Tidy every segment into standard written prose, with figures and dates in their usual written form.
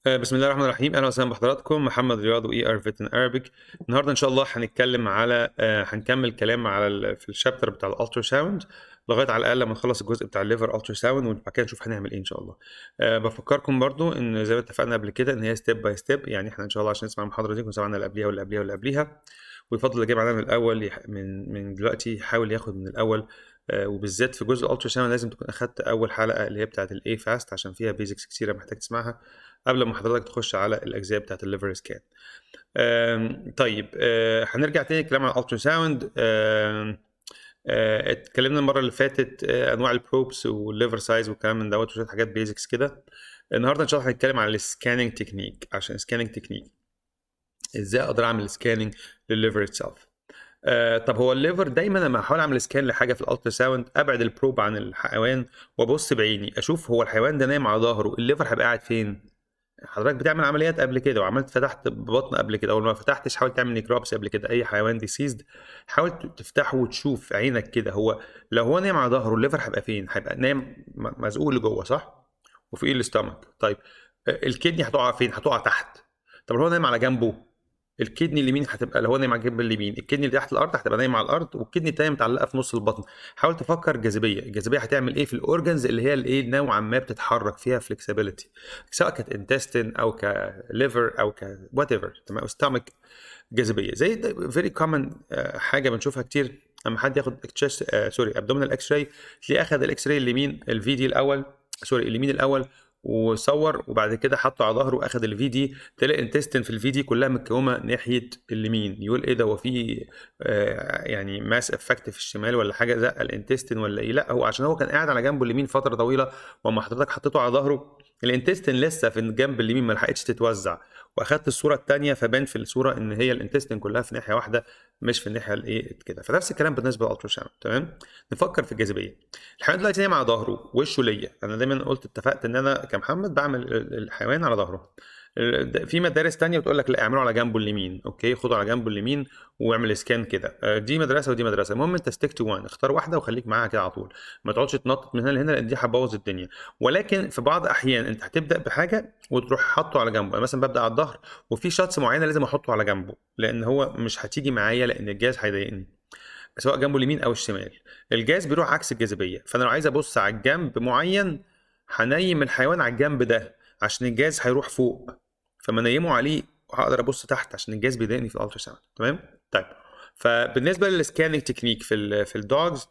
بسم الله الرحمن الرحيم. اهلا وسهلا بحضراتكم. محمد رياض واي ار فيت ان ارابيك. النهارده ان شاء الله هنتكلم على هنكمل كلام على في الشابتر بتاع الالترا ساوند لغايه على الاقل لما نخلص الجزء بتاع الليفر الترا ساوند، وبعد كده نشوف هنعمل ايه ان شاء الله. بفكركم برضو ان زي ما اتفقنا قبل كده ان هي ستيب باي ستيب، يعني احنا ان شاء الله عشان نسمع المحاضره دي كنا سمعنا اللي قبليها واللي قبليها واللي قبليها، ويفضل اللي جاي معانا من الاول من دلوقتي يحاول ياخد من الاول. وبالذات في جزء الالترا ساوند لازم تكون اخدت اول حلقه اللي هي بتاعه الاي فاست، عشان فيها بيزكس كتيره محتاج تسمعها قبل ما حضرتك تخش على الاجزاء بتاعه الليفر سكان. طيب، هنرجع تاني الكلام عن الالترا ساوند. اتكلمنا المره اللي فاتت انواع البروبس والليفر سايز والكلام من دوت وشويه حاجات بيزكس كده. النهارده ان شاء الله هنتكلم عن السكاننج تكنيك، عشان سكاننج تكنيك ازاي اقدر اعمل سكاننج للليفر اتسلف. طب هو الليفر دايما لما احاول اعمل سكان لحاجه في الالترا ساوند ابعد البروب عن الحيوان وابص بعيني اشوف هو الحيوان ده نايم على ظهره، الليفر هيبقى قاعد فين. حضرتك بتعمل عمليات قبل كده وعملت فتحت ببطن قبل كده، او ما فتحتش حاول تعمل نيكروبسي قبل كده اي حيوان ديسيزد، حاول تفتحه وتشوف عينك كده هو لو هو نايم على ظهره الليفر هيبقى فين، هيبقى نايم مزقوق لجوه صح، وفي الاستامك. طيب الكدني هتقع فين؟ هتقع تحت. طب لو هو نايم على جنبه، الكدني اليمين هتبقى لو هو نايم على الجنب اليمين، الكدني اللي تحت الارض هتبقى نايمه على الارض، والكدني التانيه متعلقه في نص البطن. حاول تفكر جاذبيه، الجاذبيه هتعمل ايه في الاورجنز اللي هي الايه نوعا ما بتتحرك فيها فلكسبيليتي، سواء كانت انتستين او كليفر او وات ايفر، تمام. ستامك جاذبيه زي فيري كومن، حاجه بنشوفها كتير لما حد ياخد سوري ابدومينال اكس راي، تلاقيه اخذ الاكس راي اليمين الفي دي الاول، سوري اليمين الاول، وصور وبعد كده حطه على ظهره واخد الفي دي، تلاقي الانتستين في الفي دي كلها متكومه ناحيه اليمين، يقول ايه ده، هو في يعني ماس افكت في الشمال ولا حاجه زق الانتستين ولا ايه؟ لا، هو عشان هو كان قاعد على جنبه اليمين فتره طويله، واما حضرتك حطيته على ظهره الانتستين لسه في الجنب اليمين ما لحقتش تتوزع، واخدت الصوره الثانيه فبان في الصوره ان هي الانتستين كلها في ناحيه واحده مش في الناحيه الايه كده. فنفس الكلام بالنسبه للالترا ساوند، تمام. نفكر في الجاذبيه. الحيوان دلوقتي نايم على ظهره وشه ليا، انا دايما قلت اتفقت ان انا كمحمد بعمل الحيوان على ظهره. في مدارس تانية بتقول لك لا اعمله على جنبه اليمين، اوكي خده على جنبه اليمين واعمل سكان كده. دي مدرسه ودي مدرسه، المهم انت ستيك تو وان، اختار واحده وخليك معاها كده على طول، ما تقعدش تنطط من هنا لهنا لان دي هتبوظ الدنيا. ولكن في بعض احيان انت هتبدا بحاجه وتروح حاطه على جنبه، انا مثلا ببدا على الظهر وفي شاتس معينه لازم احطه على جنبه لان هو مش هتيجي معايا لان الجهاز هيضايقني، سواء جنبه اليمين او الشمال. الجهاز بيروح عكس الجاذبيه، فانا لو عايز ابص على الجنب معين هنيم الحيوان على الجنب ده عشان الجهاز هيروح فوق، فما نيمه عليه وهقدر ابص تحت عشان الجهاز بيضايقني في الالترا ساوند، تمام. طيب فبالنسبه للسكاننج تكنيك في الدوجز،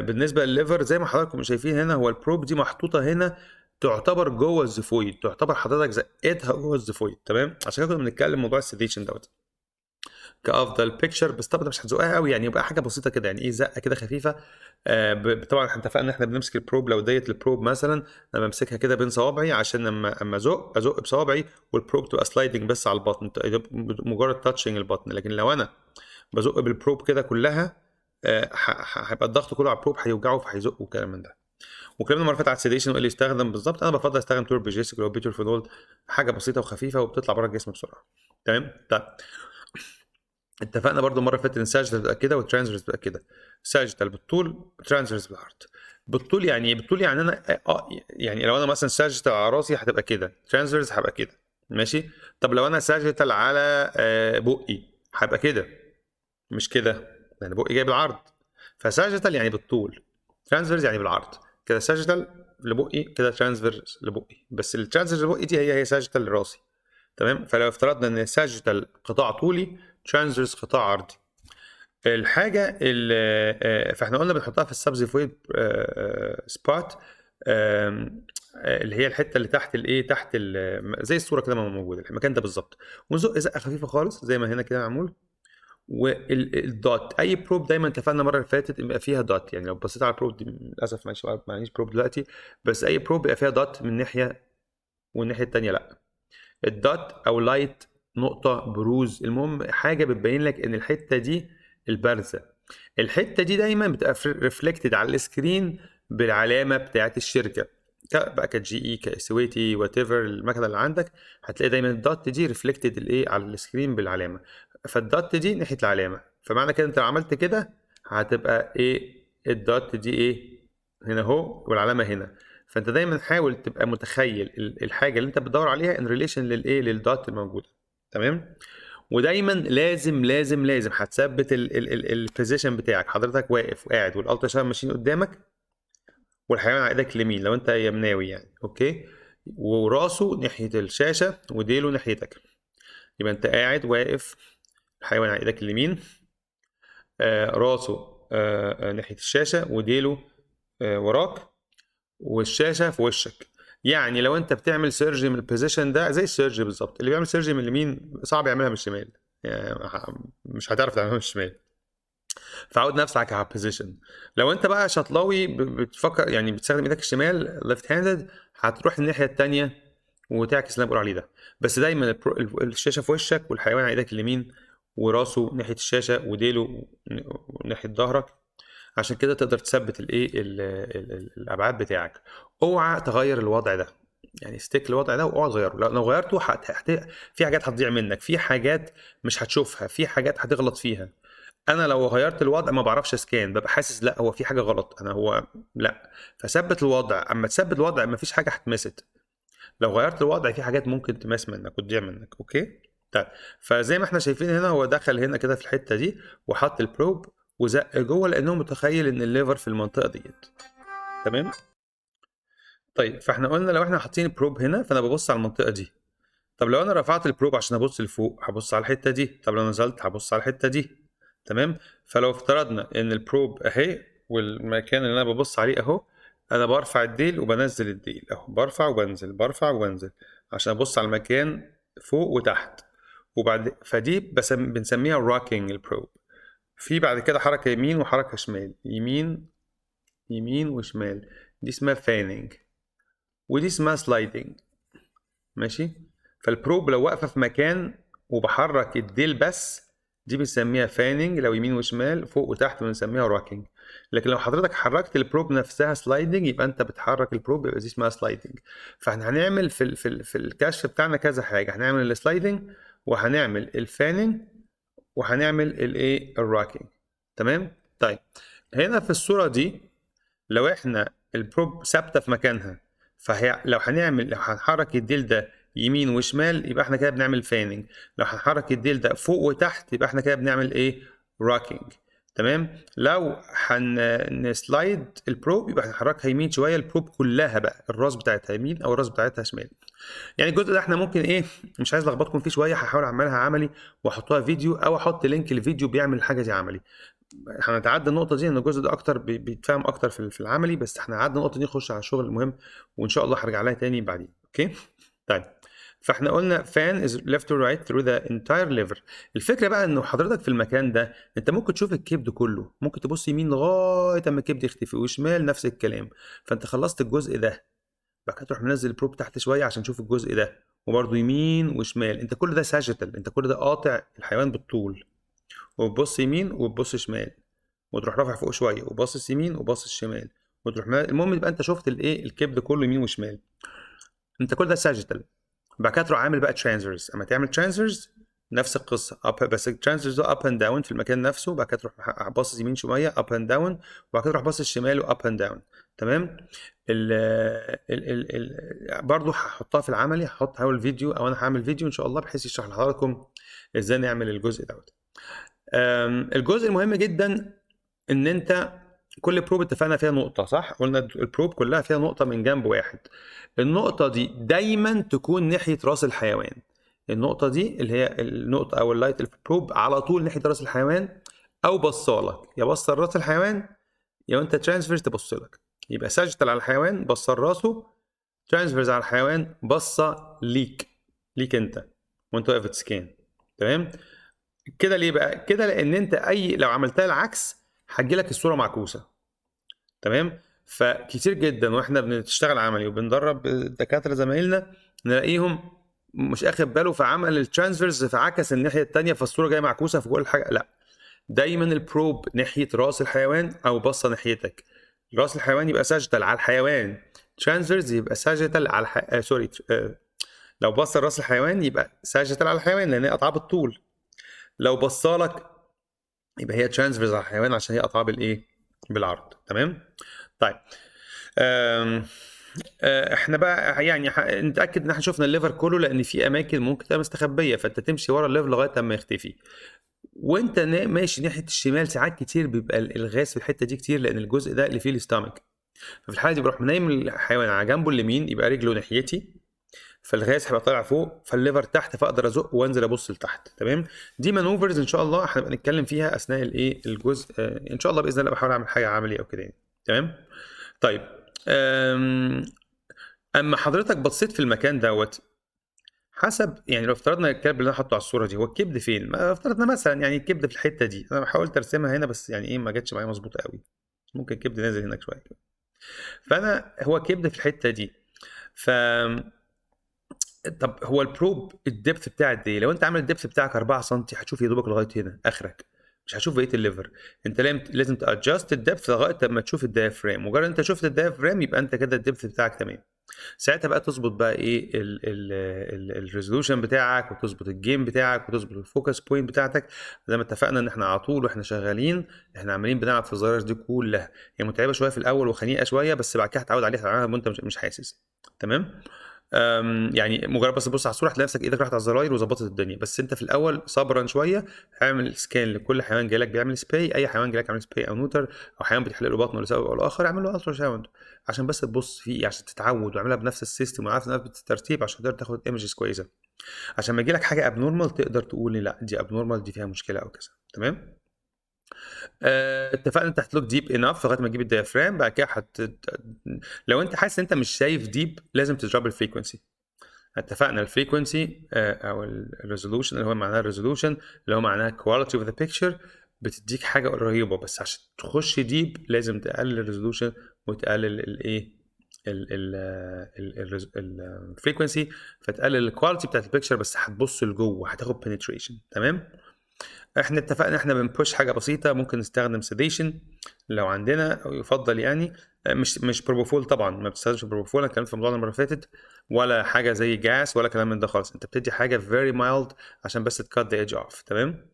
بالنسبه للليفر زي ما حضراتكم شايفين هنا، هو البروب دي محطوطه هنا تعتبر جوه الزفويد، تعتبر حضرتك زقتها جوه الزفويد، تمام. عشان كده كنا بنتكلم موضوع السيديشن دوت كافضل بيكتشر، بس طبعا مش هتزقها قوي، يعني يبقى حاجه بسيطه كده، يعني ايه زقه كده خفيفه. طبعا احنا اتفقنا ان احنا بنمسك البروب، لو ديت البروب مثلا انا بمسكها كده بين صوابعي عشان اما ازق بصوابعي والبروب تبقى سلايدنج بس على البطن، مجرد تاتشنج البطن. لكن لو انا بزق بالبروب كده كلها، هيبقى الضغط كله على البروب هيوجعه فهيزق وكلام من ده. وكلامنا المره اللي فاتت على السيديشن وايه اللي يستخدم بالظبط، انا بفضل استخدم توربيجيسيك او بيترفينول، حاجه بسيطه وخفيفه وبتطلع بره الجسم بسرعه، تمام. طيب اتفقنا برضو مره فاتت ان ساجيتال بتبقى كده والترانسفيرس بتبقى كده، ساجيتال بالطول ترانسفيرس بالعرض. بالطول يعني ايه؟ بالطول يعني انا يعني لو انا مثلا ساجيتال على راسي هتبقى كده، ترانسفيرس هبقى كده، ماشي. طب لو انا ساجيتال على بقي هبقى كده، مش كده، يعني بقي جاي بالعرض. فساجيتال يعني بالطول، ترانسفيرس يعني بالعرض، كده ساجيتال لبقي كده ترانسفيرس لبقي، بس الترانسفيرس لبقي دي هي ساجيتال لراسي، تمام. فلو افترضنا ان ساجيتال قطاع طولي، ترانسفيرس قطاع عرضي. الحاجه اللي فاحنا قلنا بنحطها في السبزيفويد سبوت، اللي هي الحته اللي تحت الايه، تحت زي الصوره كده ما موجوده المكان ده بالظبط، ونزق زقه خفيفه خالص زي ما هنا كده معمول. والدوت، اي بروب دايما اتفقنا المره اللي فاتت يبقى فيها دوت، يعني لو بصيت على البروب دي للاسف معيش بروب دلوقتي، بس اي بروب بيبقى فيها دوت من ناحيه والناحيه الثانيه لا. الدوت او لايت نقطه بروز، المهم حاجه بتبين لك ان الحته دي البارزه. الحته دي دايما بتبقى ريفلكتد على السكرين بالعلامه بتاعت الشركه، بقى كجي اي كسويتي وات ايفر المكنه اللي عندك، هتلاقي دايما الدوت دي ريفلكتد الايه على السكرين بالعلامه، فالدوت دي ناحيه العلامه، فمعنى كده انت لو عملت كده هتبقى ايه الدوت دي ايه هنا اهو والعلامه هنا، فانت دايما حاول تبقى متخيل الحاجه اللي انت بتدور عليها ان ريليشن للدوت الموجوده. تمام. ودايما لازم هتثبت البوزيشن بتاعك. حضرتك واقف وقاعد والالترا ساوند ماشيين قدامك والحيوان على ايدك اليمين لو انت يمناوي يعني، اوكي، وراسه ناحيه الشاشه وديله ناحيتك. يبقى انت قاعد واقف، الحيوان على ايدك اليمين، راسه ناحيه الشاشه وديله وراك، والشاشه في وشك. يعني لو انت بتعمل سيرجي من البوزيشن ده زي السيرجي بالظبط، اللي بيعمل سيرجي من اليمين صعب يعملها من الشمال، يعني مش هتعرف تعملها من الشمال. فعود نفسك على البوزيشن. لو انت بقى شطلاوي بتفكر يعني بتستخدم ايدك الشمال ليفت هاندد، هتروح الناحيه الثانيه وتعكس اللي انا بقول عليه ده. بس دايما الشاشه في وشك والحيوان على ايدك اليمين وراسه ناحيه الشاشه وديله ناحيه ظهرك، عشان كده تقدر تثبت الايه الابعاد بتاعك. اوعى تغير الوضع ده، يعني ستيك الوضع ده واوعى تغيره. لو غيرته في حاجات هتضيع منك، في حاجات مش هتشوفها، في حاجات هتغلط فيها. انا لو غيرت الوضع ما بعرفش اسكان، ببقى حاسس لا هو في حاجه غلط، انا هو لا. فثبت الوضع، اما تثبت الوضع ما فيش حاجه هتمست. لو غيرت الوضع في حاجات ممكن تمس منك وتضيع منك. اوكي طيب. فزي ما احنا شايفين هنا هو دخل هنا كده في الحته دي وحط البروب وزق جوه لانه متخيل ان الليفر في المنطقه ديت. تمام. طيب فاحنا قلنا لو احنا حاطين البروب هنا فانا ببص على المنطقه دي. طب لو انا رفعت البروب عشان ابص لفوق هبص على الحته دي، طب لو نزلت هبص على الحته دي. تمام. فلو افترضنا ان البروب اهي والمكان اللي انا ببص عليه اهو، انا برفع الديل وبنزل الديل اهو، برفع وبنزل برفع وبنزل عشان ابص على المكان فوق وتحت. وبعد فدي بس بنسميها راكينج البروب. في بعد كده حركه يمين وحركه شمال، يمين وشمال، دي اسمها فانينج، ودي اسمها سلايدنج. ماشي. فالبروب لو واقفه في مكان وبحرك الديل بس، دي بنسميها فانينج، لو يمين وشمال فوق وتحت بنسميها راكينج. لكن لو حضرتك حركت البروب نفسها سلايدنج يبقى انت بتحرك البروب، يبقى دي اسمها سلايدنج. فاحنا هنعمل في الكشف بتاعنا كذا حاجه، هنعمل السلايدنج وهنعمل الفانينج وهنعمل الايه الراكينج. تمام. طيب هنا في الصوره دي لو احنا البروب ثابته في مكانها، فهي لو هنحرك الديل ده يمين وشمال يبقى احنا كده بنعمل فانينج. لو هنحرك الديل ده فوق وتحت يبقى احنا كده بنعمل ايه راكينج. تمام. لو هنسلايد البروب يبقى هنحركها يمين شويه، البروب كلها بقى الراس بتاعتها يمين او الراس بتاعتها شمال. يعني الجزء ده احنا ممكن ايه، مش عايز لخبطكم فيه شويه، هحاول اعملها عملي واحطها فيديو او احط لينك الفيديو بيعمل الحاجه دي عملي. هنتعدى النقطه دي ان الجزء ده اكتر بيتفهم اكتر في العملي، بس احنا عدى النقطه دي نخش على الشغل المهم وان شاء الله هرجع لها تاني بعدين. اوكي طيب. فاحنا قلنا fan is left to right through the entire liver. الفكره بقى انه حضرتك في المكان ده انت ممكن تشوف الكبد كله، ممكن تبص يمين لغايه اما الكبد يختفي وشمال نفس الكلام. فانت خلصت الجزء ده، بعد كده تروح منزل البروب تحت شويه عشان تشوف الجزء ده، وبرده يمين وشمال. انت كل ده ساجيتال، انت كل ده قاطع الحيوان بالطول، وبتبص يمين وبتبص شمال وتروح رافع فوق شويه وباصص يمين وباصص شمال وتروح المهم يبقى انت شفت الايه الكبد كله يمين وشمال. انت كل ده ساجيتال. بعد كده تروح عامل بقى ترانسفيرز. اما تعمل ترانسفيرز نفس القصه، بس الترانسفيرز ده اب اند داون في المكان نفسه. بعد كده تروح باصص يمين شويه اب اند داون، وبعد كده تروح باصص شمال واب اند داون. تمام. ال برضه هحطها في العملي، هحاول فيديو او انا هعمل فيديو ان شاء الله بحيث يشرح لحضراتكم ازاي نعمل الجزء دوت. الجزء المهم جدا ان انت كل بروب اتفقنا فيها نقطه، صح؟ قلنا البروب كلها فيها نقطه من جنب واحد. النقطه دي دايما تكون ناحيه راس الحيوان. النقطه دي اللي هي النقطه او اللايت البروب على طول ناحيه راس الحيوان، او بصالك، يا بص راس الحيوان يا انت ترانسفيرز تبص لك. يبقى ساجيتال على الحيوان بصه راسه، ترانسفيرز على الحيوان بصه ليك انت وانت واقف تسكان. تمام كده. ليه بقى كده؟ لان انت لو عملتها العكس هتجيلك الصوره معكوسه. تمام. فكتير جدا واحنا بنشتغل عملي وبندرب دكاتره زمايلنا نلاقيهم مش اخد باله فعمل الترانسفيرز فعكس الناحيه الثانيه فالصوره جايه معكوسه في كل حاجه. لا، دايما البروب ناحيه راس الحيوان او بصه ناحيتك. راس الحيوان يبقى ساجيتال على الحيوان، ترانسفيرز يبقى ساجيتال على سوري لو بص راس الحيوان يبقى ساجيتال على الحيوان لان هي قطعه بالطول. لو بصالك يبقى هي ترانسفيرز على الحيوان عشان هي قطعه بالايه بالعرض. تمام. طيب احنا بقى يعني نتاكد ان احنا شفنا الليفر كله، لان في اماكن ممكن تبقى مستخبيه، فانت تمشي ورا الليفر لغايه اما يختفي. وانت ماشي ناحيه الشمال ساعات كتير بيبقى الغاز في الحته دي كتير، لان الجزء ده اللي فيه الاستامك. ففي الحاله دي بروح نايم الحيوان على جنبه اليمين، يبقى رجله ناحيتي، فالغاز هيبقى طالع فوق، فالليفر تحت، فاقدر ازق وانزل ابص لتحت. تمام. دي مانوفرز ان شاء الله هنبقى نتكلم فيها اثناء الايه الجزء ان شاء الله باذن الله. بحاول اعمل حاجه عمليه او كده يعني. تمام. طيب. اما حضرتك بصيت في المكان دوت، حسب يعني لو افترضنا الكلب اللي انا حاطه على الصوره دي، هو الكبد فين؟ ما افترضنا مثلا يعني الكبد في الحته دي، انا حاولت ارسمها هنا بس يعني ايه ما جاتش معايا مظبوطه قوي، ممكن الكبد نازل هناك شويه. فانا هو كبد في الحته دي. ف طب هو البروب الدبث بتاع قد ايه؟ لو انت عامل الدبث بتاعك 4 سم هتشوف يا دوبك لغايه هنا اخرك، مش هتشوف بقيه الليفر. انت لازم تادجست الدبث لغايه لما تشوف الدايفرام. مجرد انت شفت الدايفرام يبقى انت كده الدبث بتاعك تمام. ساعتها بقى تظبط بقى ايه الريزولوشن بتاعك، وتظبط الجيم بتاعك، وتظبط الفوكس بوينت بتاعتك. زي ما اتفقنا ان احنا على طول واحنا شغالين احنا عمالين بنلعب في الزراير دي كلها. هي متعبه شويه في الاول وخنيقه شويه، بس بعد كده هتعود عليها وانت مش حاسس. تمام. يعني مجرد بس تبص على الصوره هتلاقي نفسك ايدك راحت على الزراير وظبطت الدنيا. بس انت في الاول صبرا شويه، اعمل سكان لكل حيوان جالك بيعمل سباي. اي حيوان جالك عامل سباي او نوتر، او حيوان بتحلق له بطنه لسبب او لاخر، اعمل له الترا ساوند عشان بس تبص فيه، عشان تتعود، واعملها بنفس السيستم وعارف نفس الترتيب عشان تقدر تاخد ايمجز كويسه، عشان ما يجي لك حاجه ابنورمال تقدر تقول لي لا دي ابنورمال، دي فيها مشكله او كذا. تمام. اتفقنا انت هتلوك ديب انف لغايه ما تجيب الديافرام. بعد كده لو انت حاسس ان انت مش شايف ديب لازم تضرب الفريكونسي. اتفقنا الفريكونسي او الريزولوشن اللي هو معناها الريزولوشن اللي هو معناها كواليتي اوف ذا بيكتشر بتديك حاجه قريبه، بس عشان تخش ديب لازم تقلل الريزولوشن وتقلل الايه الفريكونسي، فتقلل الكواليتي بتاعت البيكتشر، بس هتبص لجوه هتاخد بنتريشن. تمام. احنا اتفقنا احنا بنبوش حاجه بسيطه، ممكن نستخدم سيديشن لو عندنا أو يفضل يعني. مش بروبوفول طبعا، ما بتستخدمش بروبوفول، انا اتكلمت في الموضوع المره اللي فاتت، ولا حاجه زي جاس ولا كلام من ده خالص. انت بتدي حاجه فيري مايلد عشان بس تكات ذا ايدج اوف. تمام.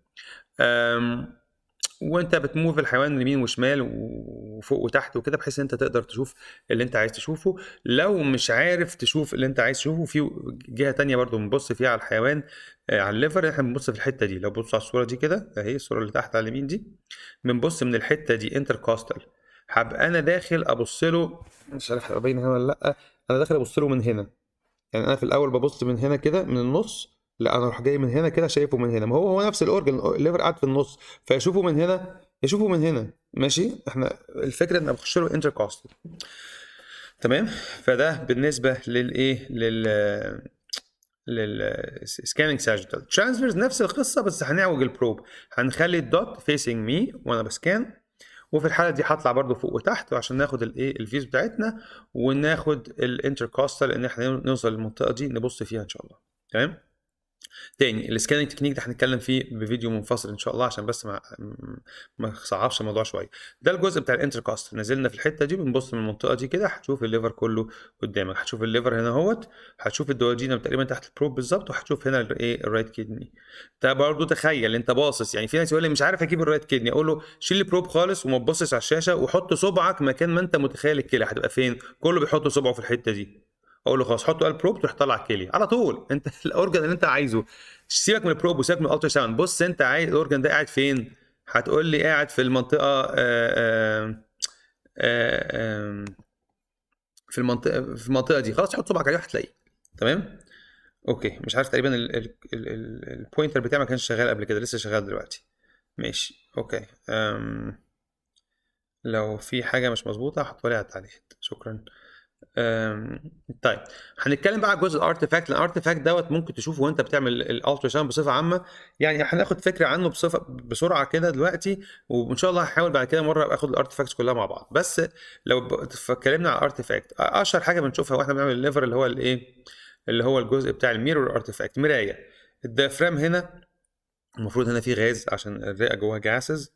وانت بتموف الحيوان يمين وشمال وفوق وتحت وكده، بحيث ان انت تقدر تشوف اللي انت عايز تشوفه. لو مش عارف تشوف اللي انت عايز تشوفه، في جهه تانية برضو بنبص فيها على الحيوان، على الليفر. احنا بنبص في الحته دي، لو بص على الصوره دي كده اهي، الصوره اللي تحت على اليمين دي، بنبص من الحته دي انتركوستال. هبقى انا داخل ابص له، مش عارف هيبقى باين هنا ولا لا، انا داخل ابص له من هنا. يعني انا في الاول ببص من هنا كده من النص، لا انا اروح جاي من هنا كده شايفه من هنا، ما هو نفس الاورجن، الليفر قاعد في النص، فيشوفه من هنا يشوفه من هنا. ماشي. احنا الفكره ان بخش له انتركوستال. تمام. فده بالنسبه للايه للسكاننج ساجيتال. ترانسفيرز نفس القصه، بس هنعوج البروب، هنخلي الدوت فيسنج مي وانا بسكان، وفي الحاله دي هطلع برضو فوق وتحت عشان ناخد الايه الفيز بتاعتنا، وناخد الانتركوستال ان احنا نوصل للمنطقه دي نبص فيها ان شاء الله. تمام. تاني السكاننج تكنيك ده هنتكلم فيه بفيديو منفصل ان شاء الله، عشان بس ما صعبش الموضوع شويه. ده الجزء بتاع الانتركاست، نزلنا في الحته دي بنبص من المنطقه دي كده، هتشوف الليفر كله قدامك، هتشوف الليفر هنا اهوت، هتشوف الدواجينا تقريبا تحت البروب بالظبط، وهتشوف هنا الايه الرايت كيدني. ده برضه تخيل انت باصص، يعني في ناس يقول لي مش عارف اجيب الرايت كيدني، اقول له شيل البروب خالص وما تبصش على الشاشه، وحط صبعك مكان ما انت متخيل الكلى هتبقى فين. كله بيحط صبعه في الحته دي، اقول له خلاص حط البروب تروح طلع الكليه على طول. انت الاورجن اللي انت عايزه، سيبك من البروب وسيبك من الالترا ساوند، بص انت عايز الاورجن ده قاعد فين؟ هتقول لي قاعد في المنطقه في المنطقه دي، خلاص حط صبعك عليه هتلاقيه. تمام. اوكي. مش عارف تقريبا البوينتر بتاعي ما كانش شغال قبل كده، لسه شغال دلوقتي. ماشي. اوكي. لو في حاجه مش مظبوطه حطوا لي على التعليقات. شكرا. طيب هنتكلم بقى على جزء الارتفاكت. الارتفاكت دوت ممكن تشوفه وانت بتعمل الالترا ساوند بصفه عامه، يعني هناخد فكره عنه بسرعه كده دلوقتي، وان شاء الله هحاول بعد كده مره اخد الارتفاكتس كلها مع بعض. بس لو اتكلمنا على الارتفاكت، اشهر حاجه بنشوفها واحنا بنعمل الليفر اللي هو الايه اللي هو الجزء بتاع الميرور ارتفاكت، مرايه. الديافرام هنا المفروض هنا في غاز عشان الرئه جواها جاسز،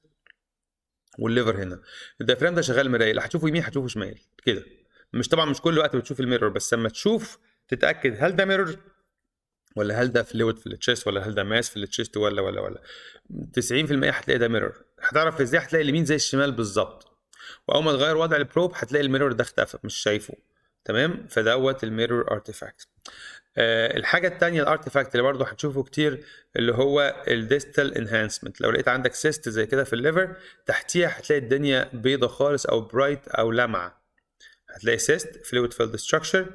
والليفر هنا. الديافرام ده شغال مرايه، اللي هتشوفه يمين هتشوفه شمال كده. مش طبعا مش كل وقت بتشوف الميرور، بس لما تشوف تتاكد هل ده ميرور، ولا هل ده فلويد في التشيست، ولا هل ده ماس في التشيست، ولا 90% هتلاقي ده ميرور. هتعرف ازاي؟ هتلاقي اليمين زي الشمال بالظبط، واول ما تغير وضع البروب هتلاقي الميرور ده اختفى مش شايفه. تمام. فدوت الميرور ارتيفاكت. الحاجه الثانيه الارتيفاكت اللي برضه هتشوفه كتير اللي هو الديستال انهانسمنت. لو لقيت عندك سيست زي كده في الليفر، تحتيها هتلاقي الدنيا بيضه خالص او برايت او لمعه، هتلاقي سيست فلويد فيلد ستراكشر.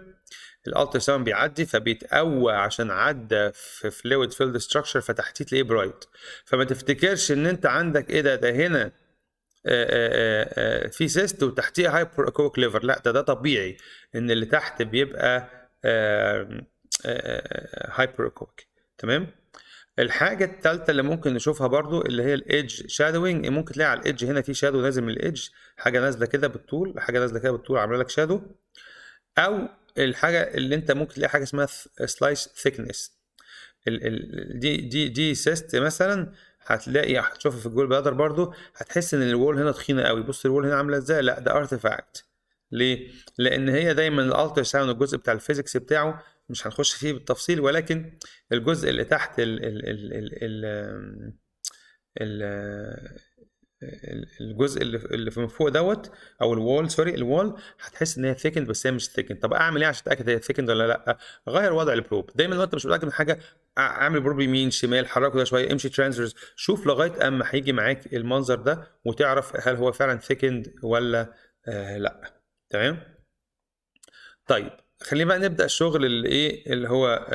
الالترا ساوند بيعدي فبيتقوى عشان عدى في فلويد فيلد ستراكشر، فتحتيه تلاقيه برايت. فما تفتكرش ان انت عندك ايه ده هنا في سيست وتحتيه هايبر اكويك ليفر، لا ده طبيعي ان اللي تحت بيبقى هايبر اكويك. تمام. الحاجه الثالثه اللي ممكن نشوفها برضو اللي هي الايدج شادوينج. ممكن تلاقي على الايدج هنا في شادو نازل من الايدج، حاجه نازله كده بالطول، حاجه نازله كده بالطول عامله لك شادو. او الحاجه اللي انت ممكن تلاقي حاجه اسمها سلايس ثيكنس. دي سيست مثلا، هتشوفها في الجول بلادر برضو، هتحس ان الوول هنا تخينه قوي. بص الوول هنا عامله ازاي، لا ده ارتيفاكت. ليه؟ لان هي دايما الالترا ساوند الجزء بتاع الفيزيكس بتاعه مش هنخش فيه بالتفصيل، ولكن الجزء اللي تحت الجزء اللي من فوق دوت، او الوول، سوري الوول، هتحس ان هي ثيكند بس هي مش ثيكند. طب اعمل ايه عشان اتاكد هي ثيكند ولا لا؟ غير وضع البروب. دايما لو انت مش متاكد من حاجه، اعمل بروب يمين شمال، حركه ده شويه، امشي ترانسفيرز، شوف لغايه اما هيجي معاك المنظر ده وتعرف هل هو فعلا ثيكند ولا لا. تمام. طيب خلينا بقى نبدا الشغل اللي هو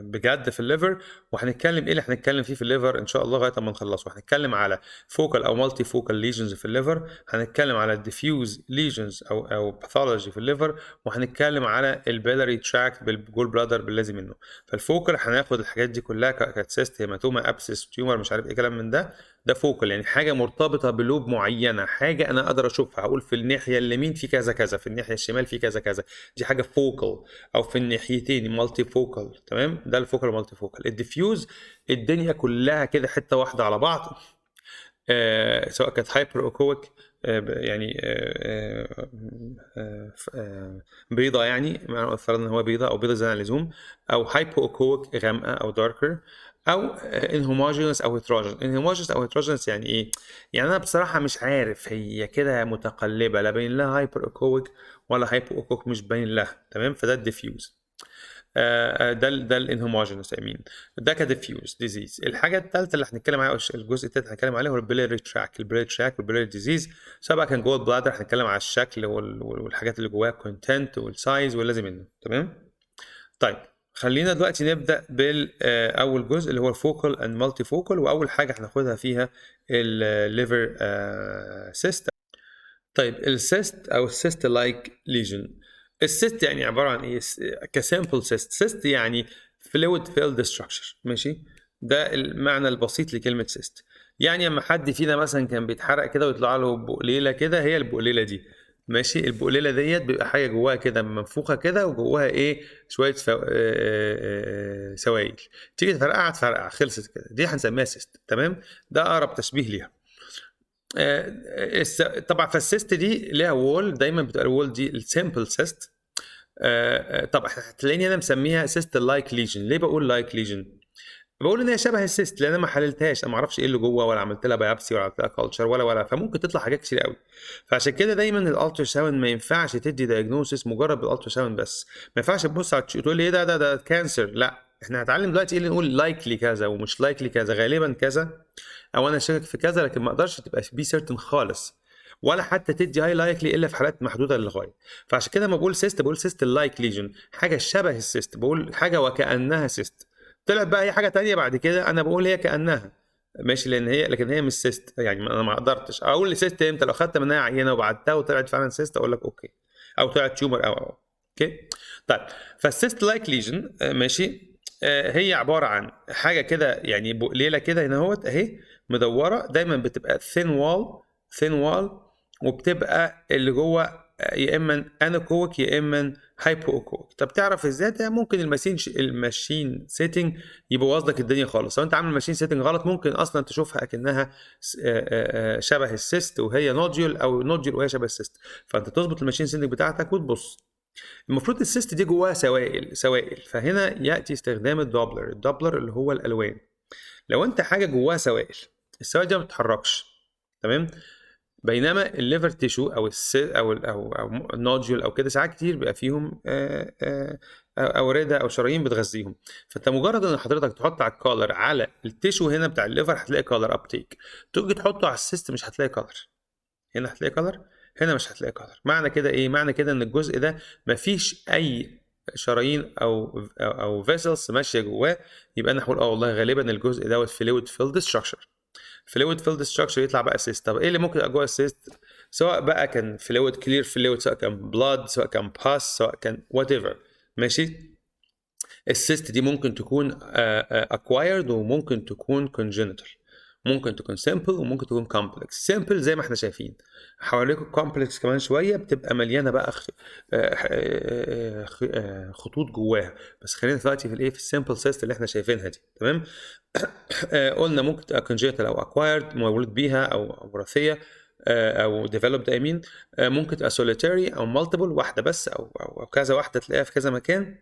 بجد في الليفر. وهنتكلم ايه اللي هنتكلم فيه في الليفر ان شاء الله لغايه ما نخلصه. هنتكلم على فوكال او مالتي فوكال ليجنز في الليفر، هنتكلم على الديفيوز ليجنز او باثولوجي في الليفر، وهنتكلم على البيلاري تراكت بالجول بلادر باللازم منه. فالفوكال هناخد الحاجات دي كلها، كاتسيست، هيماتوما، ابسس، تيومر، مش عارف ايه كلام من ده فوكال، يعني حاجه مرتبطه بلوب معينه، حاجه انا اقدر اشوفها، هقول في الناحيه اليمين في كذا كذا، في الناحيه الشمال في كذا كذا، دي حاجه فوكال. او في الناحيتين مالتي فوكال. تمام. ده الفوكال مالتي فوكال. الديفيوز الدنيا كلها كده حته واحده على بعض، سواء كانت هايبر اوكويك يعني بيضه، يعني معنى افترضنا ان هو بيضه او بيضه زي اللزوم، او هايبو اوكويك غامقه او داركر، او انهوموجينس او هيتروجينس. انهوموجينس او هيتروجينس يعني ايه؟ يعني انا بصراحه مش عارف، هي كده متقلبه، لا باين لها هايبر اوكويك ولا هايبو اوكويك، مش باين لها. تمام. فده الديفيوز. ده الانهوموجينس امين. ده كديفيوز ديزيز. الحاجه الثالثه اللي هنتكلم عليها، الجزء الثالث هنتكلم عليه، هو البيلاري تراك. البيلاري تراك والبيلاري ديزيز، سواء كان جوه البلادر هنتكلم على الشكل والحاجات اللي جواها، الكونتنت والسايز واللازم منه. تمام. طيب خلينا دلوقتي نبدا باول جزء اللي هو الفوكال اند مالتي فوكال. واول حاجه هناخدها فيها الليفر سيست. طيب السيست او السيست لايك ليجن. السيست يعني عباره عن ايه؟ كسامبل سيست يعني فلويد فيلد ستراكشر. ماشي. ده المعنى البسيط لكلمه سيست. يعني اما حد فينا مثلا كان بيتحرق كده ويطلع له بقليله كده، هي البقليله دي. ماشي. البقليله ديت بيبقى حاجه جواها كده منفوخه كده، وجواها ايه؟ شويه سوائل. تيجي تفرقع خلصت كده، دي هنسميها سيست. تمام. ده اقرب تشبيه ليها. طبعا فالسيست دي ليها وول، دايما بتبقى الوول دي السيمبل سيست. طبعا هتلاقيني انا مسميها سيست لايك ليجن. ليه بقول لايك ليجن؟ بقول ان هي شبه السيست لان انا ما حللتهاش، انا ما اعرفش ايه اللي جوه، ولا عملت لها بايبسي، ولا عملت لها كلتشر، ولا فممكن تطلع حاجات كتير قوي. فعشان كده دايما الالترا ساوند ما ينفعش تدي دايجنوسيس مجرد بالالترا ساوند بس. ما ينفعش تبص على تقول لي ايه ده كانسر. لا، احنا هنتعلم دلوقتي ايه اللي نقول لايكلي كذا ومش لايكلي كذا، غالبا كذا، او انا شاكك في كذا، لكن ما اقدرش تبقى بي سيرتن خالص، ولا حتى تدي هاي لايكلي الا في حالات محدوده للغايه. فعشان كده لما بقول سيست بقول سيست لايك ليجن، حاجه شبه السيست، بقول حاجه وكانها سيست. طلعت بقى هي حاجه تانية بعد كده، انا بقول هي كانها ماشي، لكن هي مش سيست. يعني انا ما قدرتش اقول لي سيست امتى. لو خدت منها عينه وبعدتها وطلعت فعلا سيست اقول لك اوكي، او طلعت تيومر او اوكي. طيب فالسيست لايك ليجن ماشي، هي عباره عن حاجه كده يعني بقليله كده هنا اهوت اهي، مدوره، دايما بتبقى ثين وال، وبتبقى اللي جوه يا اما انوكويك يا اما هايبو اوكويك. طب تعرف ازاي ده؟ ممكن الماشين سيتنج يبوظ لك الدنيا خالص. لو انت عامل ماشين سيتنج غلط ممكن اصلا تشوفها اكنها شبه السيست وهي نوديول، او نوديول وهي شبه السيست. فانت تظبط الماشين سيتنج بتاعتك وتبص. المفروض السيست دي جواها سوائل، فهنا ياتي استخدام الدوبلر اللي هو الالوان. لو انت حاجه جواها سوائل، السوائل دي ما بتتحركش. تمام. بينما الليفر تيشو او او النوديول او كده ساعات كتير بيبقى فيهم اورده او شرايين بتغذيهم. فانت مجرد ان حضرتك تحط على الكولر على التيشو هنا بتاع الليفر هتلاقي كولر ابتيك، تيجي تحطه على السيست مش هتلاقي كولر. هنا هتلاقي كولر، هنا مش هتلاقي كولر. معنى كده ايه؟ معنى كده ان الجزء ده مفيش اي شرايين او فيسلز ماشيه جواه. يبقى انا هقول والله غالبا الجزء دوت فلويد فيلد ستراكشر. فلويد فيلد ستراكشر يطلع بقى سيست. طب ايه اللي ممكن يبقى جوه السيست؟ سواء بقى كان فلويد كلير فلويد، سواء كان بلاد، سواء كان باس، سواء كان وات ايفر. ماشي. السيست دي ممكن تكون اكوايرد وممكن تكون كونجنتال، ممكن تكون سيمبل وممكن تكون كومبلكس. سيمبل زي ما احنا شايفين، هوريكم كومبلكس كمان شويه بتبقى مليانه بقى خطوط جواها. بس خلينا دلوقتي في الايه، في السيمبل سيست اللي احنا شايفينها دي. تمام. قلنا ممكن تبقى كونجنتال او اكوايرد، مولود بيها او وراثيه او ديفلوبد اي ممكن تبقى سوليتاري او مالتيبل، واحده بس او كذا واحده تلاقيها في كذا مكان.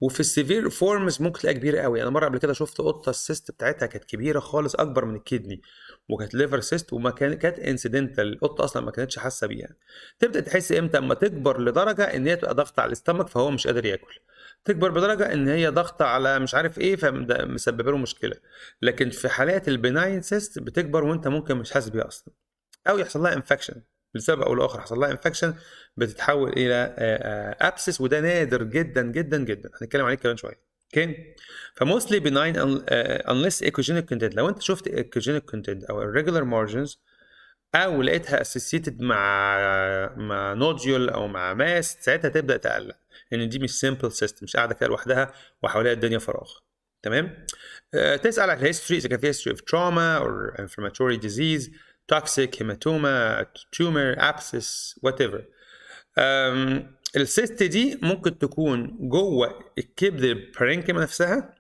وفي السيفير فورمز ممكن تلاقيها كبيره قوي. انا مره قبل كده شفت قطه السيست بتاعتها كانت كبيره خالص، اكبر من الكدني، وكانت ليفر سيست، وما كانت انسيدنتال، القطه اصلا ما كانتش حاسه بيها. تبدا تحس امتى؟ اما تكبر لدرجه ان هي تبقى ضغط على الاستمك فهو مش قادر ياكل، تكبر بدرجه ان هي ضغط على مش عارف ايه فمسببه له مشكله. لكن في حالات البناين سيست بتكبر وانت ممكن مش حاسس بيها اصلا، او يحصل لها انفكشن لسبب او لاخر، حصل لها انفكشن بتتحول الى ابسس، وده نادر جدا جدا جدا، هنتكلم عليه كمان شويه. اوكي. فموستلي بناين unless ecogenic content. لو انت شفت ecogenic content او irregular margins او لقيتها associated مع نوديول او مع ماس، ساعتها تبدا تقلق ان دي مش simple system، مش قاعده كده لوحدها وحواليها الدنيا فراغ. تمام. تسال على الهيستوري اذا كان في history of trauma or inflammatory disease, toxic hematoma, tumor, abscess, whatever. السيست دي ممكن تكون جوه الكبد البارينكيما نفسها،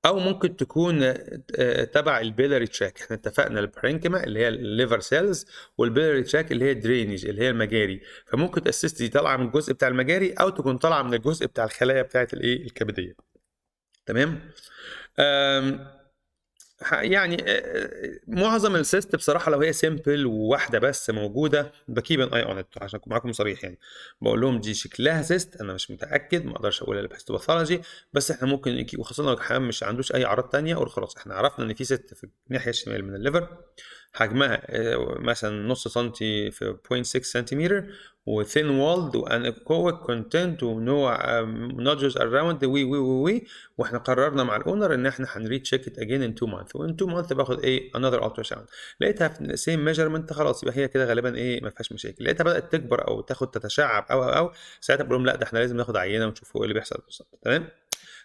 او ممكن تكون تبع البيلاري تراك. احنا اتفقنا البارينكيما اللي هي الليفر سيلز، والبيلاري تراك اللي هي الدرينج اللي هي المجاري. فممكن السيست دي طالعه من الجزء بتاع المجاري او تكون طالعه من الجزء بتاع الخلايا بتاعه الايه الكبديه. تمام. يعني معظم السيست بصراحه لو هي سيمبل وواحده بس موجوده بكيب ان اي اون ات، عشان اكون معاكم صريح يعني بقول لهم دي شكلها سيست، انا مش متاكد، ما اقدرش اقولها الهيستوباثولوجي، بس احنا ممكن وخاصه لو الحمام مش عندوش اي اعراض ثانيه، اقول خلاص احنا عرفنا ان في سيست في الناحيه الشمال من الليفر، حجمها مثلا نص سنتي في 0.6 سنتيمتر، وثين وولد وانكويك كونتنت ونو نودجز اراوند وي واحنا قررنا مع الاونر ان احنا هنريد تشيك ات اجين ان 2 مانث، وان 2 مانث باخد ايه انذر الترا ساوند، لقيتها في سيم ميجرمنت خلاص يبقى هي كده غالبا ايه ما فيهاش مشاكل. لقيتها بدات تكبر او تتشعب او ساعتها بقول لهم لا ده احنا لازم ناخد عينه ونشوف ايه اللي بيحصل بالظبط. تمام.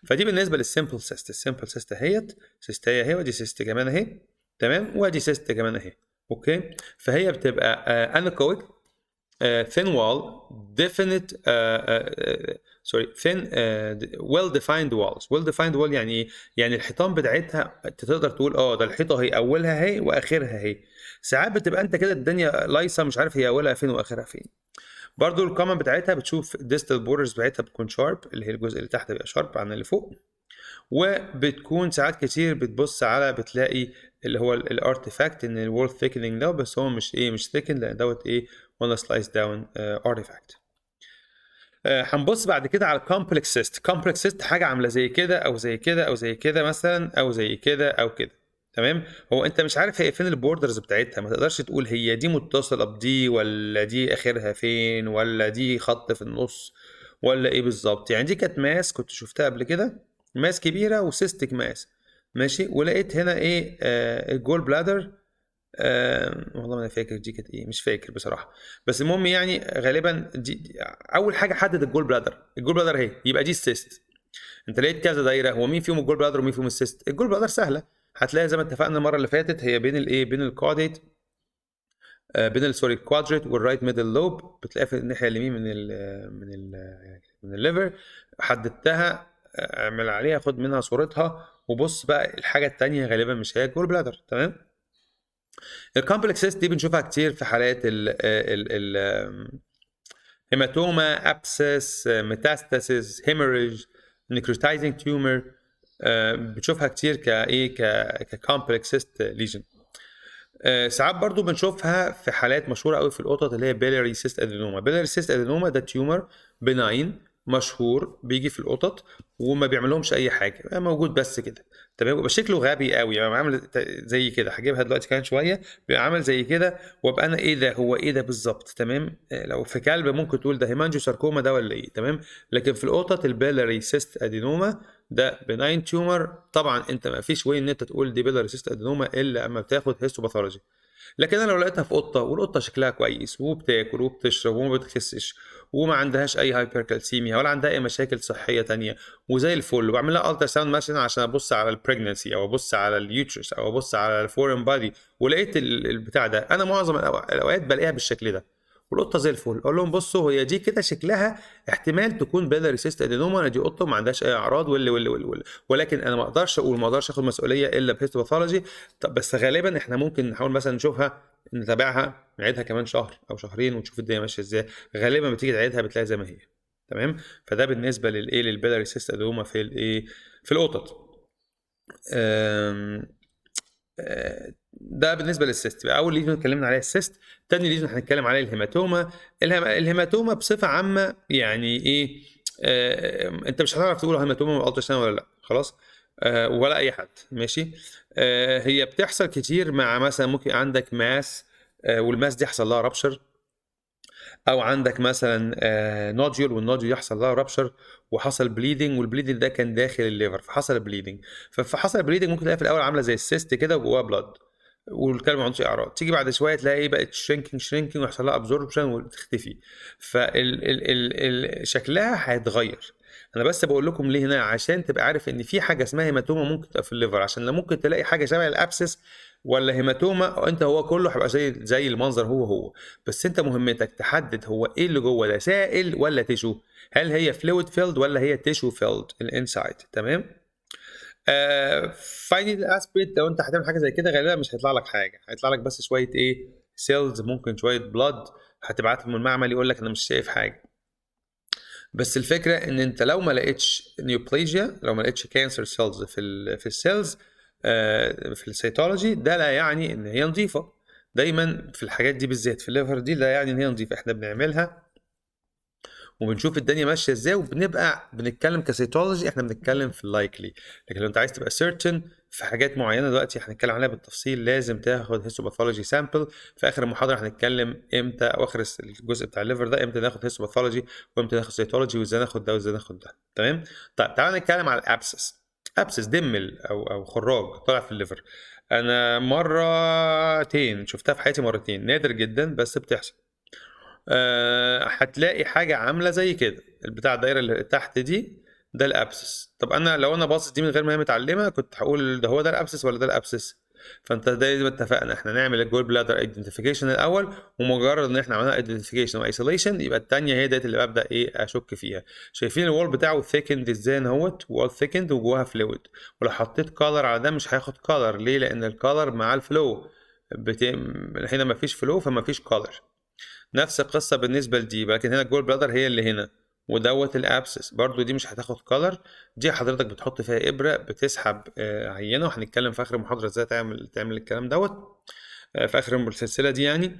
فدي بالنسبه للسيمبل سيست. السيمبل سيست اهيت، سيستايه اهي، ودي سيست كمان اهي. تمام. وادي سيست كمان اهي. اوكي. فهي بتبقى انكويك thin wall definite sorry thin well defined walls. well defined wall يعني ايه؟ يعني الحيطان بتاعتها تقدر تقول ده الحيطه هي اولها اهي واخرها اهي. ساعات بتبقى انت كده الدنيا لايصه مش عارف هي اولها فين واخرها فين. برضو الكومن بتاعتها بتشوف distal borders بتاعتها بتكون شارب، اللي هي الجزء اللي تحت بيبقى شارب عن اللي فوق، وبتكون ساعات كتير بتبص على بتلاقي اللي هو الارتيفاكت ان الوول ثيكنينج ده، بس هو مش مش ثيكن، لان دوت ولا سلايس داون ارتيفاكت. هنبص بعد كده على الكومبلكس سيست. كومبلكس سيست حاجه عامله زي كده او زي كده او زي كده مثلا، او زي كده او كده. تمام. هو انت مش عارف هي فين البوردرز بتاعتها، ما تقدرش تقول هي دي متصله بدي ولا دي اخرها فين ولا دي خط في النص ولا ايه بالظبط. يعني دي كانت ماس كنت شفتها قبل كده، ماس كبيره وسيستك ماس. ماشي. ولقيت هنا الجول بلادر. والله ما انا فاكر دي كانت مش فاكر بصراحه، بس المهم يعني غالبا دي اول حاجه حدد الجول بلادر. الجول بلادر اهي، يبقى دي السيست. انت لقيت كذا دايره، هو مين فيهم الجول بلادر ومين فيهم السيست؟ الجول بلادر سهله، هتلاقي زي ما اتفقنا المره اللي فاتت هي بين بين الكواديت، بين الكوادريت والرايت ميدل لوب، بتلاقيها في الناحيه اليمين من الليفر. حددتها، اعمل عليها، خد منها صورتها وبص بقى الحاجه الثانيه غالبا مش هي الجول بلادر. تمام. الكومبلكس سيست دي بنشوفها كتير في حالات ال هيماتوما، ابسس، ميتاستاسيس، هيموريج، نيكروتايزنج تيومر. بتشوفها كتير ككومبلكس سيست ليجن. ساعات برضو بنشوفها في حالات مشهوره قوي في القطط اللي هي بيلاري سيست ادينوما. بيلاري سيست ادينوما ده تيومر بناين مشهور بيجي في القطط وما بيعملهمش اي حاجه، موجود بس كده. تمام. يبقى شكله غبي قوي، يعني عامل زي كده، هجيبها دلوقتي كمان شويه، بيبقى عامل زي كده، وابقى انا ايه ده، هو ايه ده بالظبط؟ تمام. لو في كلب ممكن تقول ده هيمانجيو ساركوما ده ولا ايه. تمام. لكن في القطط البيلاري سيست ادينوما ده بناين تيومر. طبعا انت ما فيش وين ان انت تقول دي بيلاري سيست ادينوما الا اما بتاخد هيستوباثولوجي. لكن انا لو لقيتها في قطه والقطه شكلها كويس وبتاكل وبتشرب وما بتخسش وما عندهاش اي هايبركالسيميا ولا عندها اي مشاكل صحيه تانية وزي الفل، وبعمل لها الترا ساوند مثلا عشان ابص على البريجنسي او ابص على اليوترس او ابص على الفورين بادي، ولقيت البتاع ده، انا معظم الاوقات بلاقيها بالشكل ده والقطه زي الفل، اقول لهم بصوا هي دي كده شكلها احتمال تكون بيلاري سيست ادينوما، انا دي قطه ما عندهاش اي اعراض ولكن انا ما اقدرش اخد مسؤوليه الا بهيستوباثولوجي. طب بس غالبا احنا ممكن نحاول مثلا نشوفها، نتابعها، نعيدها كمان شهر او شهرين ونشوف الدنيا ماشيه ازاي. غالبا بتيجي تعيدها بتلاقي زي ما هي. تمام. فده بالنسبه للبيلاري سيست ادينوما في في القطط. ده بالنسبه للسيست. يبقى اول ليجن اتكلمنا عليها السيست. تاني ليجن هنتكلم عليه الهيماتوما. الهيماتوما بصفه عامه يعني ايه؟ انت مش هتعرف تقول هيماتوما من الترا ولا لا، خلاص. ولا اي حد ماشي. هي بتحصل كتير مع مثلا ممكن عندك ماس، والماس دي يحصل لها رابشر، او عندك مثلا نوديول والنوديول يحصل لها رابشر وحصل بليدنج، والبليدنج ده كان داخل الليفر فحصل بليدنج. فحصل بليدنج ممكن تلاقي في الاول عامله زي السيست كده وجواها بلاد والكلب ما عندوش اعراض، تيجي بعد شويه تلاقي ايه، بقت شرينكينج ويحصل لها ابزوربشن وتختفي. شكلها هيتغير. انا بس بقول لكم ليه هنا عشان تبقى عارف ان في حاجه اسمها هيماتوما ممكن تبقى في الليفر، عشان لو ممكن تلاقي حاجه شبه الابسس ولا هيماتوما، انت هو كله هيبقى زي المنظر هو. بس انت مهمتك تحدد هو ايه اللي جوه ده، سائل ولا تيشو، هل هي فلويد فيلد ولا هي تيشو فيلد الانسايد. تمام. فاينل اسبيد لو انت هتعمل حاجه زي كده غالبا مش هيطلع لك حاجه، هيطلع لك بس شويه ايه، سيلز، ممكن شويه بلاد، هتبعتهم من المعمل يقول لك انا مش شايف حاجه. بس الفكره ان انت لو ما لقيتش نيوبليجيا، لو ما لقيتش كانسر سيلز في السيلز في السيتولوجي، ده لا يعني ان هي نظيفه. دايما في الحاجات دي بالذات في الليفر دي لا يعني ان هي نظيفه، احنا بنعملها وبنشوف الدنيا ماشيه ازاي وبنبقى بنتكلم كسيتولوجي، احنا بنتكلم في اللايكلي. لكن لو انت عايز تبقى سيرتن في حاجات معينه دلوقتي هنتكلم عليها بالتفصيل، لازم تاخد هيستوباثولوجي سامبل. في اخر المحاضره هنتكلم امتى، او اخر الجزء بتاع الليفر ده، امتى ناخد هيستوباثولوجي وامتى ناخد سيتولوجي وازاي ناخد ده وازاي ناخد ده. تمام. طيب تعالى نتكلم على الابسس. ابسس دمل او خراج طالع في الليفر. انا مرتين شفتها في حياتي، مرتين، نادر جدا بس بتحصل. هتلاقي حاجه عامله زي كده، البتاع الدايره اللي تحت دي، ده الابسس. طب انا لو انا باصص دي من غير ما هي متعلمه كنت هقول ده هو ده الابسس ولا ده الابسس. فانت زي ما اتفقنا احنا نعمل الجول بلادر ايدنتيفيكيشن الاول، ومجرد ان احنا عملنا ايدنتيفيكيشن وايسوليشن يبقى الثانيه هي ديت اللي ببدا ايه اشك فيها. شايفين الوول بتاعه ثيكند ازاي اهوت، وول ثيكند وجواها فلويد، ولو حطيت كولر على ده مش هياخد كولر. ليه؟ لان الكولر مع الفلو هنا مفيش فلو فمفيش كولر. نفس القصه بالنسبه لدي، لكن هنا الجول بلادر هي اللي هنا، ودوت الابسس برضو دي مش هتاخد كلر. دي حضرتك بتحط فيها ابره بتسحب عينه، وهنتكلم في اخر المحاضره ازاي تعمل الكلام دوت في اخر السلسله دي يعني.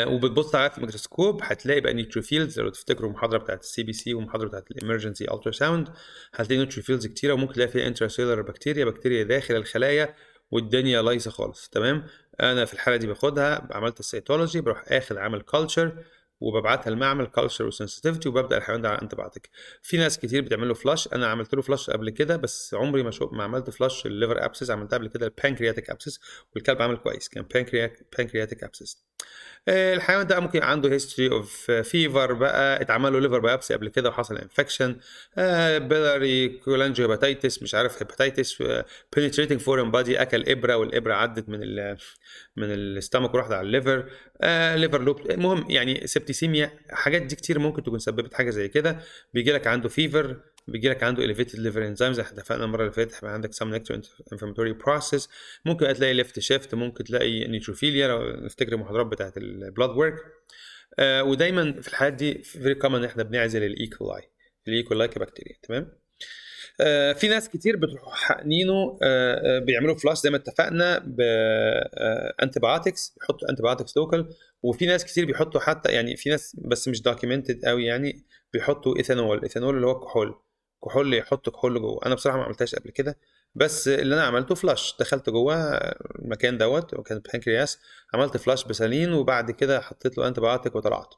وبتبص عليها في الميكروسكوب هتلاقي بقى نيوتروفيلز. لو تفتكروا المحاضره بتاعت السي بي سي والمحاضره بتاعت الامرجنسي الترا ساوند، هتلاقي نيوتروفيلز كتيره، وممكن تلاقي فيها انتراسيلر بكتيريا داخل الخلايا والدنيا لايصه خالص. تمام. انا في الحاله دي باخدها، عملت السيتولوجي، بروح اخد عامل كلتشر وببعتها المعمل كلتشر وسنسيتيفيتي، وببدا الحيوان ده على انتبايوتيك. في ناس كتير بتعمل له فلاش، انا عملت له فلاش قبل كده بس عمري ما عملت فلاش الليفر ابسس. عملتها قبل كده البانكرياتيك ابسس والكلب عمل كويس، كان بانكرياتيك ابسس. الحيوان ده ممكن عنده هيستوري اوف فيفر، بقى اتعمل له ليفر بايوبسي قبل كده وحصل انفكشن، بيلاري كولانجيو هيباتيتس، مش عارف هيباتيتس، بنتريتنج فورين بادي، اكل ابره والابره عدت من الاستامك وراحت على الليفر، ليفر لوب، المهم يعني سبتيسيميا. حاجات دي كتير ممكن تكون سببت حاجه زي كده. بيجي لك عنده فيفر، بيجي لك عنده elevated liver enzymes، احنا اتفقنا المره اللي فاتت هيبقى عندك some inflammatory process، ممكن تلاقي ليفت شيفت، ممكن تلاقي نيتروفيليا لو نفتكر المحاضرات بتاعت البلاد ورك. ودايما في الحالات دي فيري كومن ان احنا بنعزل الايكولاي كبكتيريا. تمام. في ناس كتير بتروح حقنينه بيعملوا فلاش زي ما اتفقنا بانتيبيوتكس، بيحطوا انتيبيوتكس لوكال، وفي ناس كتير بيحطوا حتى يعني في ناس بس مش دوكيومنتد قوي يعني بيحطوا ايثانول اللي هو كحول يحطوا كحول جوه. انا بصراحه ما عملتهاش قبل كده، بس اللي انا عملته فلاش، دخلت جوه المكان دوت وكان بانكرياس، عملت فلاش بسالين وبعد كده حطيت له انتيبيوتك وطلعت.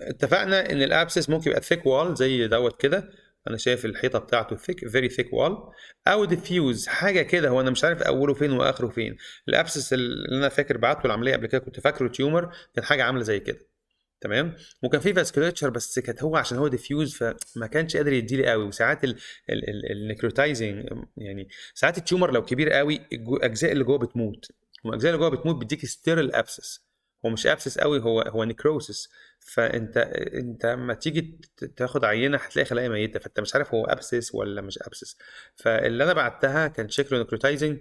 اتفقنا ان الابسس ممكن يبقى ثيك وال زي دوت كده، انا شايف الحيطه بتاعته ثيك فيري ثيك وال، او ديفيوز حاجه كده، هو انا مش عارف اوله فين واخره فين. الابسس اللي انا فاكر بعته العمليه قبل كده كنت فاكره تيومر، كان حاجه عامله زي كده تمام، وكان في فاسكوليتشر بس كانت هو عشان هو ديفيوز فما كانش قادر يدي لي قوي. وساعات النيكروتايزنج يعني ساعات التيومر لو كبير قوي الاجزاء اللي جوه بتموت، والاجزاء اللي جوه بتموت بيديك ستيرل ابسس، هو مش ابسس قوي، هو نيكروسس. فانت لما تيجي تاخد عينه هتلاقي خلايا ميته، فانت مش عارف هو ابسس ولا مش ابسس. فاللي انا بعتها كان شكله نيكروتايزنج،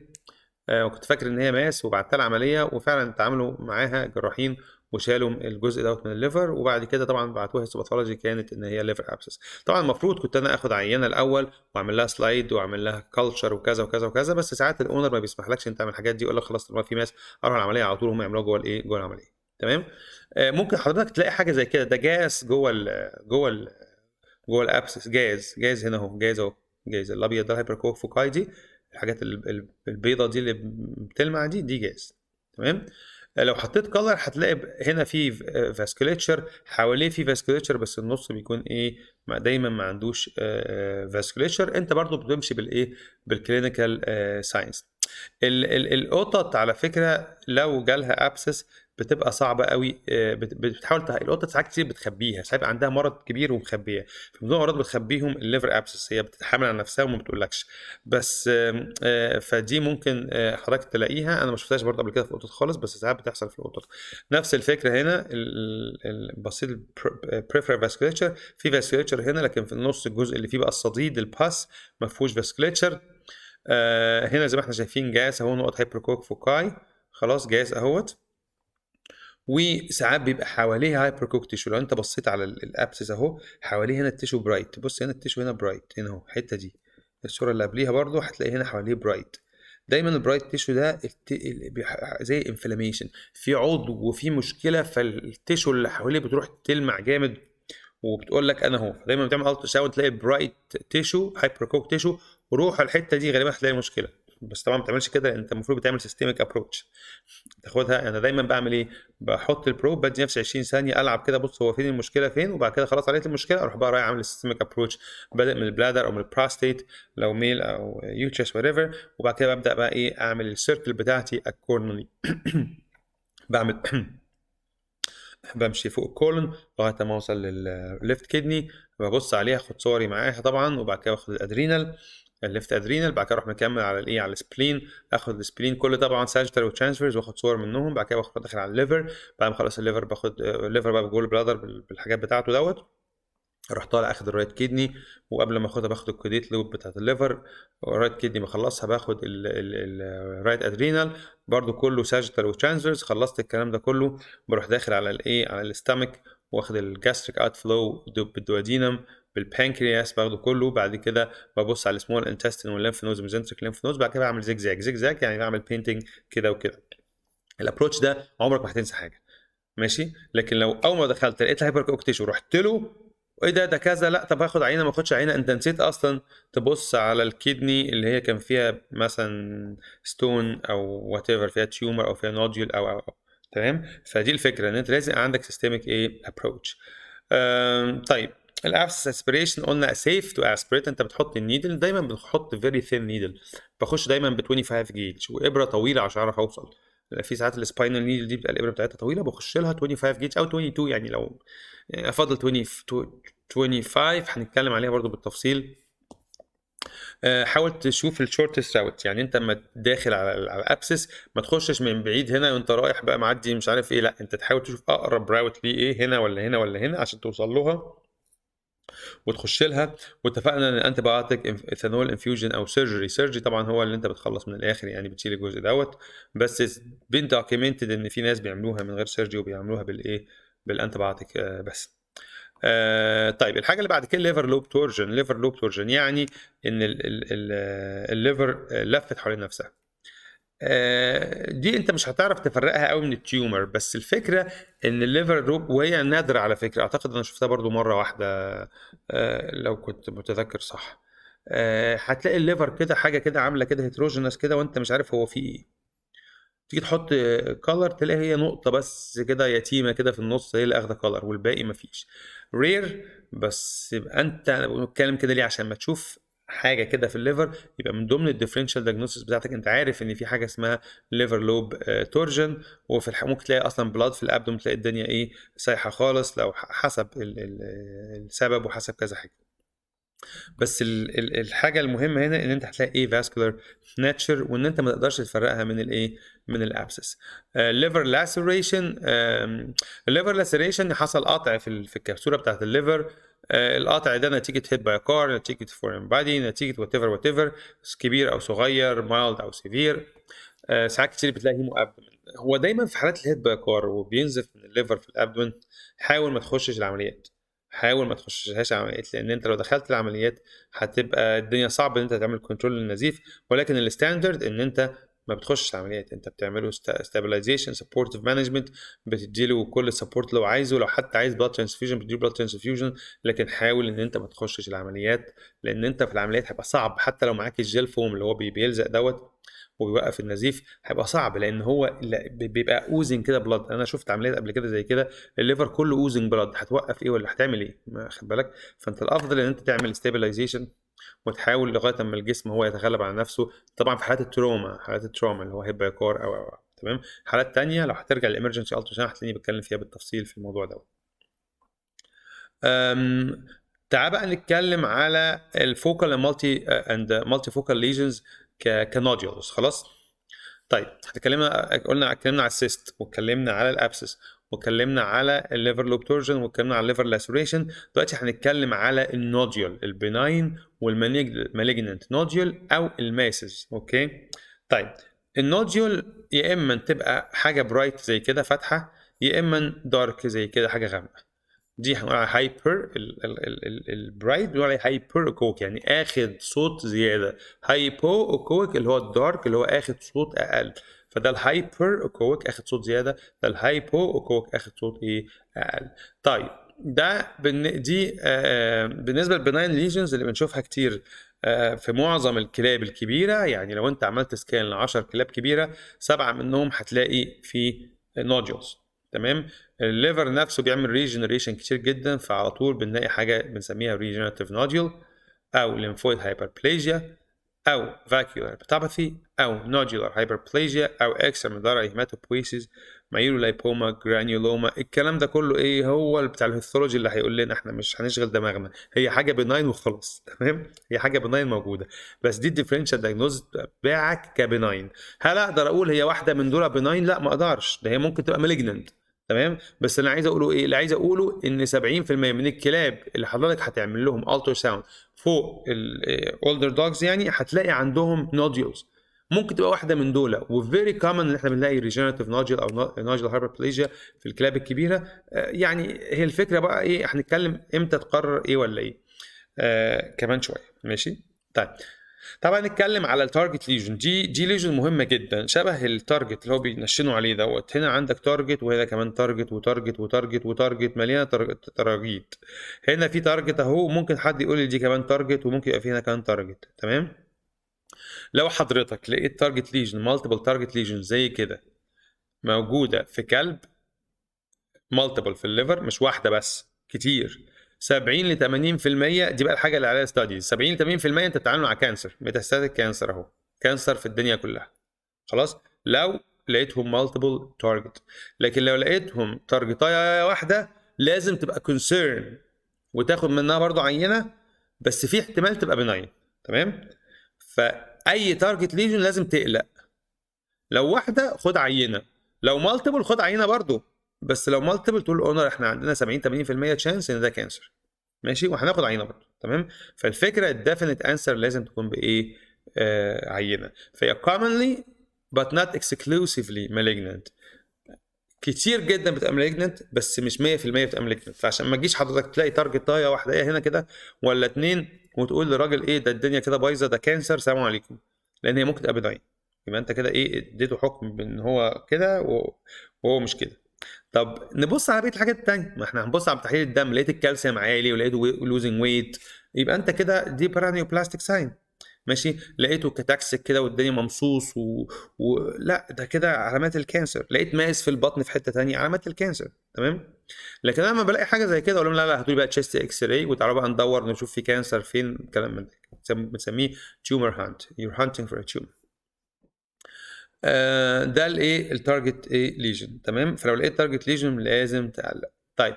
وكنت فاكر ان هي ماس، وبعتها العمليه وفعلا تعاملوا معاها جراحين وشالوا الجزء دوت من الليفر، وبعد كده طبعا بعتوها هيستوباثولوجي كانت ان هي ليفر ابسس. طبعا المفروض كنت انا اخد عينه الاول واعمل لها سلايد واعمل لها كلتشر وكذا وكذا وكذا، بس ساعات الاونر ما بيسمحلكش انت تعمل الحاجات دي، يقول لك خلاص طالما في ماس اروح العمليه على طول، هم يعملوها جوه الايه، جوه العمليه تمام. ممكن حضرتك تلاقي حاجه زي كده، ده جاز جوه الابسس، جاز هنا اهو، جاز اهو، جاز الابيض ده الهايبركوك فوكاي دي، الحاجات البيضه دي اللي بتلمع دي جاز تمام. لو حطيت كلر هتلاقي هنا في فاسكوليتشر، حواليه في فاسكوليتشر بس النص بيكون ايه، دايما ما عندوش فاسكوليتشر. انت برضو بتمشي بالايه، بالكلينيكال ساينس. القطط على فكره لو جالها ابسس بتبقى صعبه قوي، بتحاول القطط ساعات كتير بتخبيها، ساعات عندها مرض كبير ومخبيه، في موضوع مرض بتخبيهم الليفر ابسس، هي بتتحامل على نفسها وما بتقولكش. بس فدي ممكن حضرتك تلاقيها، انا ما شفتهاش برضه قبل كده في القطط خالص، بس ساعات بتحصل في القطط. نفس الفكره هنا، بصيت البريفر فاسكوليتشر، في فاسكوليتشر هنا لكن في النص الجزء اللي فيه بقى الصديد الباس ما فيهوش فاسكوليتشر. هنا زي ما احنا شايفين جاز اهو، نقط هايبركوك فوكاي، خلاص جاز اهوت، وساعات بيبقى حواليه هايبركوك تيشو. لو انت بصيت على الابسس اهو حواليه هنا التيشو برايت، بص هنا التيشو هنا برايت هنا اهو، الحته دي الصوره اللي قبليها برضو هتلاقي هنا حواليه برايت. دايما البرايت تيشو ده زي انفلاميشن في عضو وفي مشكله، فالتيشو اللي حواليه بتروح تلمع جامد وبتقول لك انا اهو. دايما بتعمل الترا ساوند تلاقي برايت تيشو هايبركوك تيشو، وروح الحته دي غالبا هتلاقي مشكله. بس طبعا ما بتعملش كده، انت المفروض بتعمل سيستميك ابروتش تاخدها. انا دايما بعمل ايه، بحط البروب بدي نفسي 20 ثانيه العب كده، بص هو فين المشكله فين، وبعد كده خلاص عليت المشكله اروح بقى رايح اعمل سيستميك ابروتش، بادئ من البلادر او من البراستيت لو ميل او يوترس وات ايفر، وبعد كده ببدا بقى ايه اعمل السيركل بتاعتي اكورنلي بعمل بمشي فوق الكولون لغايه ما اوصل للليفت كدني، ببص عليها اخد صوري معاها طبعا، وبعد كده باخد الادرينال الليفت ادرينال، بعد كده اروح مكمل على الايه، على السبلين، اخد السبلين كله طبعا ساجيتال وترانسفيرز واخد صور منهم، بعد كده باخد داخل على الليفر، بعد ما اخلص الليفر باخد الليفر بقى بالجول بلادر بالحاجات بتاعته دوت، اروح طالع اخد الرايت كيدني، وقبل ما اخدها باخد الكوديت لوب بتاعت الليفر، الرايت كيدني بخلصها باخد الرايت ادرينال برضو كله ساجيتال وترانسفيرز. خلصت الكلام ده كله بروح داخل على الايه، على الاستامك، واخد الجاستريك اوت فلو بالدوادينم بالبانكرياس باخده كله، بعد كده ببص على السمول انتستين والليمف نودز والميزنتريك ليمف نودز، بعد كده بعمل زجزاج يعني بعمل بينتنج كده وكده. الابروتش ده عمرك ما هتنسى حاجه ماشي، لكن لو اول ما دخلت لقيت هايبر اوكتيش ورحت له ايه ده كذا، لا طب هاخد عينه ما اخدش عينه، انت نسيت اصلا تبص على الكدني اللي هي كان فيها مثلا ستون او وات ايفر، فيها تيومر او فيها نوديول أو. تمام، فدي الفكره ان انت لازم عندك سيستميك ايه ابروتش. طيب الابسس اسبريشن قلنا سيف تو اسبريت، انت بتحط النيدل، دايما بنحط فيري ثين نيدل، بخش دايما ب 25 جيج وابره طويله عشان اعرف اوصل. في ساعات السباينال نيدل دي بتبقى الابره بتاعتها طويله، بخش لها 25 جيج او 22 يعني، لو افضل 25 هنتكلم عليها برضو بالتفصيل. حاول تشوف الشورتست راوت، يعني انت لما داخل على الابسس ما تخشش من بعيد هنا وانت رايح بقى معدي مش عارف ايه، لا انت تحاول تشوف اقرب راوت ليه ايه، هنا ولا هنا ولا هنا عشان توصل لها وتخش لها. واتفقنا ان الانتي بايوتيك ايثانول انفيوجن او سيرجري طبعا هو اللي انت بتخلص من الاخر يعني، بتشيل الجزء دوت، بس بين دوكيومنتد ان في ناس بيعملوها من غير سيرجري وبيعملوها بالايه، بالانتي بايوتيك بس. طيب الحاجه اللي بعد كده ليفر لوب تورجن. ليفر لوب تورجن يعني ان الليفر لفت حوالين نفسها. دي انت مش هتعرف تفرقها قوي من التيومر، بس الفكره ان الليفر لوب، وهي نادره على فكره، اعتقد انا شفتها برضو مره واحده لو كنت متذكر صح. هتلاقي الليفر كده حاجه كده عامله كده هيتروجينس كده، وانت مش عارف هو فيه ايه. تيجي تحط كولر تلاقي هي نقطة بس كده يتيمة كده في النص هي اللي اخده كولر، والباقي مفيش. رير. بس يبقى انت، انا بتكلم كده ليه؟ عشان ما تشوف حاجة كده في الليفر يبقى من ضمن الديفرنشال دايجنوستس بتاعتك انت عارف ان في حاجة اسمها ليفر لوب تورجن. وفي ممكن تلاقي اصلا بلاد في الابدوم، تلاقي الدنيا ايه سايحة خالص، لو حسب السبب وحسب كذا حاجة. بس الحاجه المهمه هنا ان انت هتلاقي ايه فاسكولار ناتشر، وان انت ما تقدرش تفرقها من الايه من الابسس. ليفر لاسيريشن. الليفر لاسيريشن حصل قطع في الكبسوله بتاعت الليفر. القطع ده نتيجه هيت باي كار، نتيجه فورين بادي، نتيجه وات ايفر كبير او صغير، مايلد او سيفير. ساعات كتير بتلاقي هيمو ابدومن. هو دايما في حالات الهيد باي كار وبينزف من الليفر في الابدومن، حاول ما تخشش العمليات. حاول ما تخشش عمليات، لان انت لو دخلت العمليات هتبقى الدنيا صعب ان انت تعمل كنترول للنزيف. ولكن الستاندرد ان انت ما بتخشش عمليات، انت بتعمله stabilization supportive management، بتديله كل السبورت لو عايزه. لو حتى عايز blood transfusion بتديله blood transfusion، لكن حاول ان انت ما تخشش العمليات، لان انت في العمليات هيبقى صعب. حتى لو معاك الجيل فوم اللي هو بيلزق دوت وبيوقف النزيف، هيبقى صعب، لان هو بيبقى اوزن كده بلاد. انا شفت عمليات قبل كده زي كده، الليفر كله اوزن بلاد، هتوقف ايه ولا هتعمل ايه؟ ما خد بالك. فانت الافضل ان انت تعمل ستابلايزيشن وتحاول لغايه اما الجسم هو يتغلب على نفسه. طبعا في حالات التروما، حالات التروما اللي هو هيبقى كار أو تمام. حالات تانية لو هترجع للامرجنسي التراساوند هتلاقيني بتكلم فيها بالتفصيل في الموضوع ده. تعال بقى نتكلم على الفوكال مالتي فوكال ليجنز كنوديولز. خلاص. طيب اتكلمنا على السيست، واتكلمنا على الابسس، واتكلمنا على الليفر لوب تورجن، واتكلمنا على الليفر لاسوريشن. دلوقتي هنتكلم على النوديول، البناين والمالجننت نوديول او الماسز. اوكي. طيب النوديول يا اما تبقى حاجه برايت زي كده فاتحه، يا اما دارك زي كده حاجه غامقه. دي هنقول على هايبر. البرايت بنقول عليه هايبر اوكوك، يعني اخد صوت زياده. هايبو اوكوك اللي هو الدارك اللي هو اخد صوت اقل. فده الهايبر اوكوك اخد صوت زياده، ده الهايبو اوكوك اخد صوت ايه اقل. طيب ده دي بالنسبه للبناين ليجنز اللي بنشوفها كتير في معظم الكلاب الكبيره. يعني لو انت عملت سكان ل 10 كلاب كبيره، 7 منهم هتلاقي في نوديولز. تمام. الليفر نفسه بيعمل ريجنريشن كتير جدا، فعلى طول بنلاقي حاجه بنسميها ريجنراتيف نوديول، او ليمفويد هايبربليجيا، او فاكيولار بيتاباثي، او نودولار هايبربليجيا، او اكستراميدالار هيماتوبويسيس، مايلولايبوما، جرانيولوما. الكلام ده كله ايه هو بتاع الهيستولوجي اللي هيقول لنا، احنا مش هنشغل دماغنا، هي حاجه بناين وخلاص. تمام. هي حاجه بناين موجوده، بس دي الديفرنشال دايجنوز بتاعك كبناين. هل اقدر اقول هي واحده من دول بناين؟ لا، ما اقدرش، ده هي ممكن تبقى مالجننت. تمام. بس اللي عايز اقوله ايه؟ اللي عايز اقوله ان 70% من الكلاب اللي حضرتك هتعمل لهم الترا ساوند فوق الاولدر دوجز يعني هتلاقي عندهم نوديولز. ممكن تبقى واحده من دول، وفيري كومن ان احنا بنلاقي ريجنراتيف نوديول او نوديول هايبربليجيا في الكلاب الكبيره. يعني هي الفكره بقى ايه؟ هنتكلم امتى تقرر ايه ولا ايه كمان شويه. ماشي. طيب طبعا نتكلم على التارجت ليجن. دي ليجن مهمه جدا، شبه التارجت اللي هو بينشنوا عليه دوت. هنا عندك تارجت، وهنا كمان تارجت وتارجت وتارجت وتارجت، مليانه تراجيت. هنا في تارجت اهو، ممكن حد يقول لي دي كمان تارجت، وممكن يبقى في هنا كمان تارجت. تمام. لو حضرتك لقيت تارجت ليجن، مالتيبل تارجت ليجن زي كده موجوده في كلب، مالتيبل في الليفر، مش واحده بس، كتير، 70 ل 80%، دي بقى الحاجه اللي عليها ستاديز. 70 ل 80% انت بتتعامل مع كانسر، ميتاستاتيك كانسر اهو، كانسر في الدنيا كلها. خلاص. لو لقيتهم مالتيبل تارجت. لكن لو لقيتهم تارجتايه واحده لازم تبقى كونسيرن وتاخد منها برضو عينه، بس في احتمال تبقى بناين. تمام. فاي تارجت ليجن لازم تقلق. لو واحده خد عينه، لو مالتيبل خد عينه برضو، بس لو مالتيبل تقول اونر احنا عندنا 70 80% تشانس ان ده كانسر. ماشي. وهناخد عينه برضو. تمام. فالفكره الديفينيت انسر لازم تكون بايه؟ عينه. فهي commonly but not exclusively malignant. كتير جدا بتبقى مالجنت بس مش 100% بتبقى مالجنت. فعشان ما تجيش حضرتك تلاقي تارجت طايه واحده ايه هنا كده ولا اتنين وتقول للراجل ايه ده الدنيا كده بايظه ده كانسر سلام عليكم، لان هي ممكن تبقى بناين. يبقى انت كده ايه اديته حكم بان هو كده وهو مش كده. طب نبص على بقيه الحاجات التانية، ما احنا هنبص على تحليل الدم لقيت الكالسيوم عالي ولقيته لوزنج ويت، يبقى انت كده دي بارانيوبلاستيك ساين. ماشي، لقيته كتاكسك كده والدنيا ممصوص لا ده كده علامات الكانسر. لقيت ماس في البطن في حته تانية علامات الكانسر. تمام. لكن انا لما بلاقي حاجه زي كده اقول لهم لا لا هاتوا لي بقى تشيست اكس راي وتعالوا بقى ندور نشوف في كانسر فين، الكلام من ده بنسميه تيومر هانت، يور هانتنج فور ا تيومر. ده الايه التارجت ايه ليجن. تمام. فلو لقيت تارجت ليجن لازم تقلق. طيب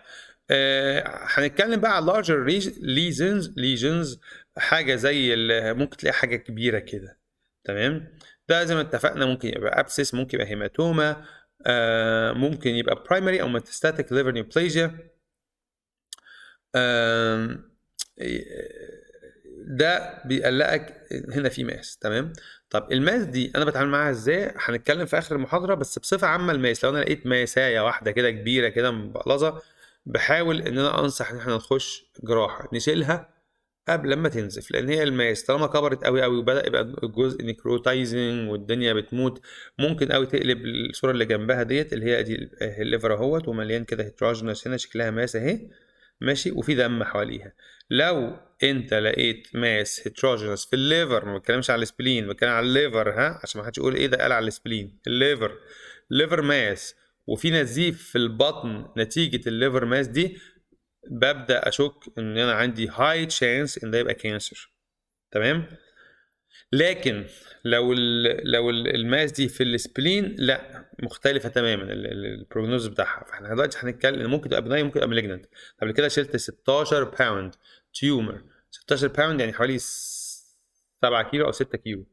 هنتكلم بقى على لارجر ليجنز حاجه زي ممكن تلاقي حاجه كبيره كده. تمام. ده زي ما اتفقنا ممكن يبقى ابسس، ممكن يبقى هيماتوما، ممكن يبقى برايمري او ميتاستاتيك ليفر نيوبليجيا. ده بيقلقك هنا في ماس. تمام. طب الماس دي انا بتعامل معاها ازاي هنتكلم في اخر المحاضره، بس بصفه عامه الماس لو انا لقيت ماسايه واحده كده كبيره كده مبقلظه بحاول ان انا انصح ان احنا نخش جراحه نشيلها قبل لما تنزف، لان هي الماس طالما كبرت قوي قوي وبدا يبقى الجزء نيكروتايزنج والدنيا بتموت ممكن قوي تقلب الصوره اللي جنبها ديت اللي هي دي الليفر اهوت ومليان كده هيتروجينوس هنا شكلها ماس اهي. ماشي، وفي دم حواليها. لو انت لقيت ماس هيتروجينوس في الليفر، ما بتكلمش على السبلين، بتكلم على الليفر ها عشان ما حدش يقول ايه ده قال على السبلين، الليفر ليفر ماس وفي نزيف في البطن نتيجه الليفر ماس دي، ببدا اشك ان انا عندي هاي تشانس ان ده يبقى كانسر. تمام. لكن لو الماس دي في السبلين لا مختلفه تماما البروجنوز بتاعها. فاحنا دلوقتي هنتكلم ممكن تبقى بناين ممكن تبقى مالجنت. قبل كده شلت 16 باوند تيومر، 16 باوند يعني حوالي 7 كيلو او 6 كيلو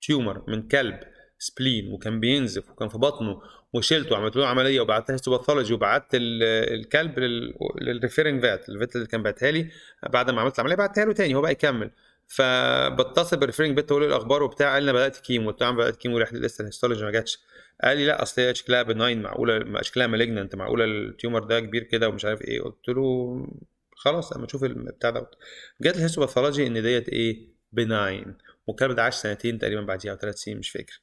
تيومر من كلب سبلين وكان بينزف وكان في بطنه، وشلته وعملت له عمليه وبعتها هيستوباثولوجي وبعت الكلب للريفيرنج فات الفيت اللي كان بعتها لي بعد ما عملت العمليه بعتها له تاني هو بقى يكمل. فبتصل بالريفيرنج فيت اقول له الاخبار وبتاع، قال لي انا بدات كيمو، قلت له بدات كيمو رحت لسه الهيستولوجي ما جاتش. قال لي لا اصل هي شكلها بناين معقوله شكلها مالجننت معقوله التيومر ده كبير كده ومش عارف ايه. قلت له خلاص اما تشوف البتاع دوت. جت الهيستوباثولوجي ان ديت ايه بناين، والكلب ده عاش سنتين تقريبا بعديها او 3 سنين مش فاكر.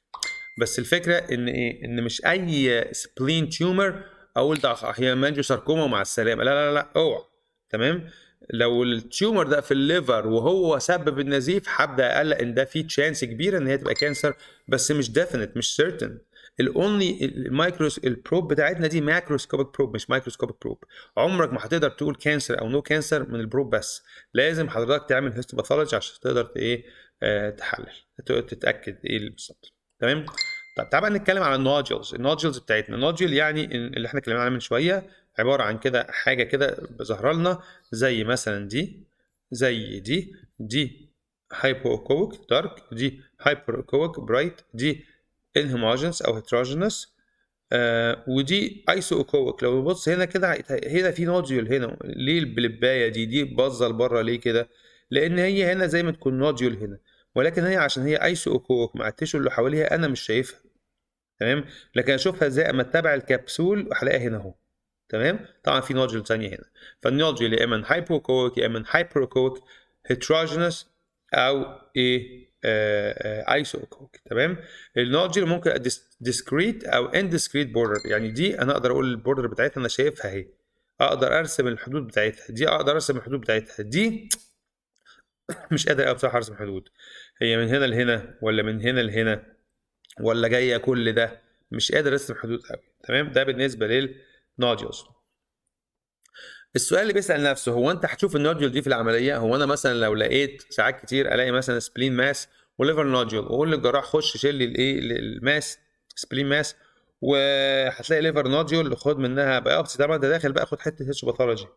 بس الفكره ان ايه ان مش اي سبلين تيومر اقول ده هي مانجو ساركوما ومع السلامه، لا لا لا اوعى. تمام. لو التيومر ده في الليفر وهو سبب النزيف هبدا اقلق ان ده في تشانس كبيره ان هي تبقى كانسر، بس مش ديفينيت مش سيرتن. الاونلي المايكروس البروب بتاعتنا دي ماكروسكوبيك بروب مش مايكروسكوبيك بروب. عمرك ما هتقدر تقول كانسر او نو كانسر من البروب، بس لازم حضرتك تعمل هيستوباثولوجي عشان تقدر ايه تحلل تتاكد ايه بالظبط. تمام. طب تعال نتكلم على النودجلز بتاعتنا. النودجل يعني اللي احنا اتكلمنا عليها من شويه عباره عن كده حاجه كده ظاهره لنا زي مثلا دي زي دي هايبوكويك دارك، دي هايبروكويك برايت، دي انهوموجينس او هيتروجينس، ودي ايسوكويك. لو نبص هنا كده هنا في نوديول هنا، ليه البلبايه دي باظه لبره ليه كده؟ لان هي هنا زي ما تكون نوديول هنا، ولكن هي عشان هي ايسوكويك مع التيشو اللي حواليها انا مش شايفها. تمام. لكن اشوفها ازاي اما اتبع الكبسول هلاقيها هنا اهو. تمام. طبعا في نوديول ثانيه هنا. فالنوديول يا اما هايبوكويك يا اما هايبروكويك هيتروجينس او ايه ايسوكويك. تمام. النوديول ممكن ديسكريت او اندسكريت بوردر، يعني دي انا اقدر اقول البوردر بتاعتها انا شايفها اهي، اقدر ارسم الحدود بتاعتها، دي اقدر ارسم الحدود بتاعتها، دي مش قادر بصراحه ارسم حدود. هي من هنا لهنا ولا من هنا لهنا ولا جايه كل ده، مش قادر ارسم حدود قوي. تمام. ده بالنسبه للنوديولز. السؤال اللي بيسال نفسه هو انت هتشوف النوديول دي في العمليه؟ هو انا مثلا لو لقيت ساعات كتير الاقي مثلا سبلين ماس وليفر نوديول واقول للجراح خش شيل لي الايه الماس سبلين ماس، وهتلاقي ليفر نوديول خد منها بايوبسي. طبعا انت داخل بقى خد حته هيستوباثولوجي،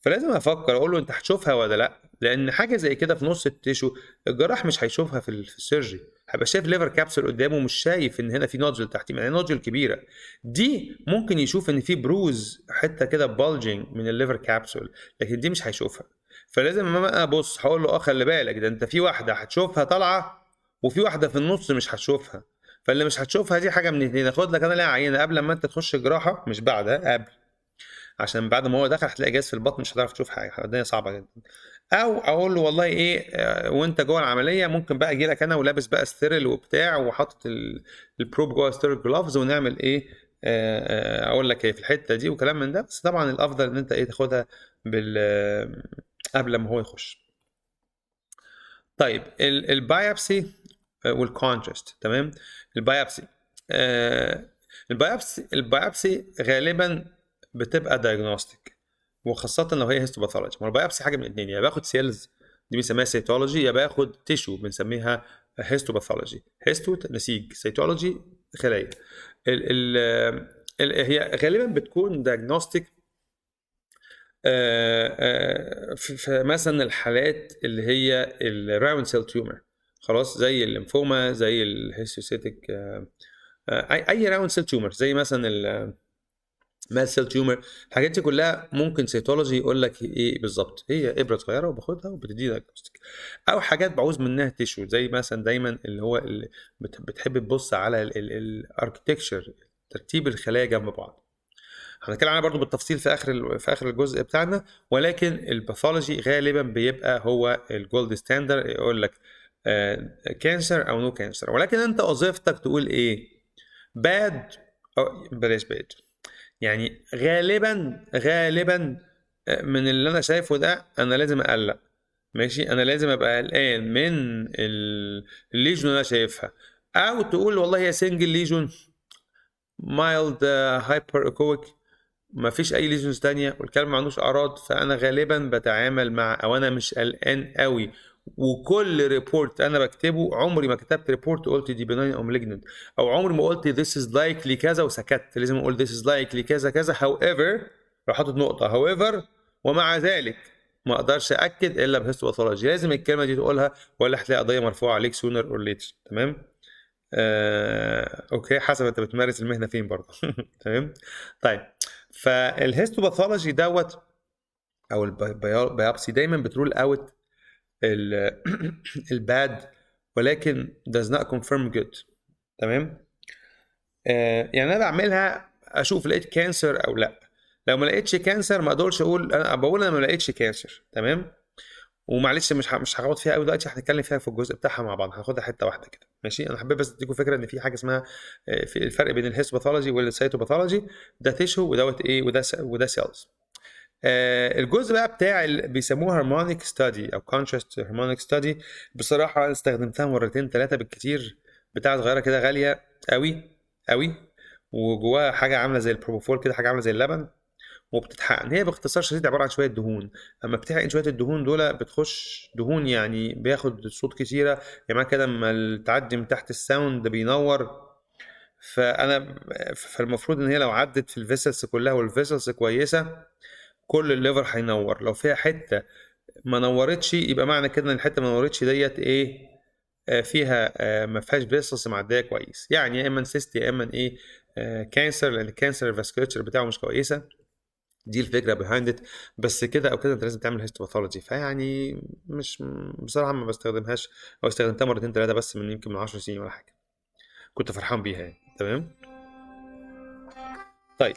فلازم افكر اقول له انت هتشوفها ولا لا، لان حاجه زي كده في نص التيشو الجراح مش هيشوفها في السيرجري، هيبقى شايف ليفر كابسول قدامه مش شايف ان هنا في نودجل تحتيه، يعني نودجل كبيره. دي ممكن يشوف ان في بروز حته كده بالجنج من الليفر كابسول، لكن دي مش هيشوفها. فلازم اما ابص هقول له خلي بالك ده انت في واحده هتشوفها طالعه وفي واحده في النص مش هتشوفها. فاللي مش هتشوفها دي حاجه من اتنين، اخد لك انا ليها عينه قبل ما انت تخش جراحه، مش بعدها، قبل، عشان بعد ما هو دخل هتلاقي جهاز في البطن مش هتعرف تشوف حاجه، الدنيا صعبه جدا. او اقول له والله ايه وانت جوه العمليه ممكن بقى اجي لك انا ولابس بقى ستيرل وبتاع وحاطط البروب جوه ستيرل جلافز ونعمل ايه، اقول لك ايه في الحته دي وكلام من ده. بس طبعا الافضل ان انت ايه تاخدها قبل ما هو يخش. طيب البايوبسي والكونتراست، تمام. البايوبسي البايوبسي غالبا بتبقى دايجنوستيك، وخاصه لو هي هيستوباثولوجي. ما البايوبسي حاجه من الاثنين، يا باخد سيلز دي بنسميها سيتولوجي، يا باخد تيشو بنسميها هيستوباثولوجي. هيستو نسيج، سيتولوجي خلايا. ال هي غالبا بتكون دايجنوستيك في مثلا الحالات اللي هي الراوند سيل تيومر، خلاص، زي الليمفوما، زي الهيستوسيتك، اي راوند سيل تيومر، زي مثلا المال سيل تيومر. الحاجات دي كلها ممكن سيتولوجي يقول لك ايه بالظبط، هي ابره صغيره وباخدها وبتدي دايجنوستيك. او حاجات بعوز منها تيشو، زي مثلا دايما اللي هو اللي بتحب تبص على الاركتكتشر، ترتيب الخلايا جنب بعض. هنتكلم عنها برضو بالتفصيل في اخر الجزء بتاعنا. ولكن الباثولوجي غالبا بيبقى هو الجولد ستاندر، يقول لك كانسر او نو كانسر. ولكن انت وظيفتك تقول ايه، باد او بلاش باد. يعني غالبا من اللي انا شايفه ده انا لازم اقلق، ماشي، انا لازم ابقى قلقان من الليجن اللي انا شايفها. او تقول والله هي سنجل ليجن مايلد هايبر ايكويك، ما فيش اي ليجنز تانية والكلب ما عندوش اعراض، فانا غالبا بتعامل مع، او انا مش قلقان قوي. وكل ريبورت انا بكتبه، عمري ما كتبت ريبورت قلت دي بناين او مالجننت، او عمري ما قلت this is likely كذا وسكت. لازم اقول this is likely كذا كذا however، لو حاطط نقطه however، ومع ذلك ما اقدرش اكد الا بهيستوباثولوجي. لازم الكلمه دي تقولها ولا هتلاقي قضيه مرفوعه عليك sooner or later، تمام. اوكي، حسب انت بتمارس المهنه فين برضه. تمام. طيب، فالهيستوباثولوجي دوت او البيابسي دايما بترول اوت الباد، ولكن does not confirm good، تمام. يعني انا بعملها اشوف لقيت كانسر او لا. لو ما لقيتش كانسر ما اقدرش اقول، انا بقول انا ما لقيتش كانسر، تمام. ومعلش مش هقعد فيها قوي دلوقتي، هنتكلم فيها في الجزء بتاعها مع بعض، هاخدها حته واحده كده، ماشي. انا حبيت بس اديكم فكره ان في حاجه اسمها في الفرق بين الهيستوباثولوجي والسيتوباثولوجي. ده تيشو ودوت ايه، وده سيلز. الجزء بقى بتاع بيسموه هارمونيك ستادي او كونتراست هارمونيك ستادي. بصراحه استخدمتها مرتين ثلاثه بالكتير، بتاعه صغيره كده غاليه قوي قوي، وجواها حاجه عامله زي البروبوفول كده، حاجه عامله زي اللبن، وبتتحقن. هي باختصار شديد عباره عن شويه دهون. اما بتحقن شويه الدهون دول بتخش دهون، يعني بياخد صوت كتيره، يعني كده لما تعدي من تحت الساوند بينور. فالمفروض ان هي لو عدت في الفيسلز كلها والفيسلز كويسه، كل الليفر هينور. لو فيها حته ما نورتش يبقى معنى كده ان الحته ما نورتش ديت ايه، فيها ما فيهاش فيسلز معديه كويس، يعني يا اما سيست يا اما ايه كانسر، لان الكانسر الفاسكولتشر بتاعه مش كويسه. دي الفكره بيهايند ات. بس كده او كده انت لازم تعمل هيستوباثولوجي. فيعني مش بصراحه ما بستخدمهاش، او استخدمتها مرتين ثلاثه بس من يمكن من 10 سنين ولا حاجه، كنت فرحان بيها يعني، تمام. طيب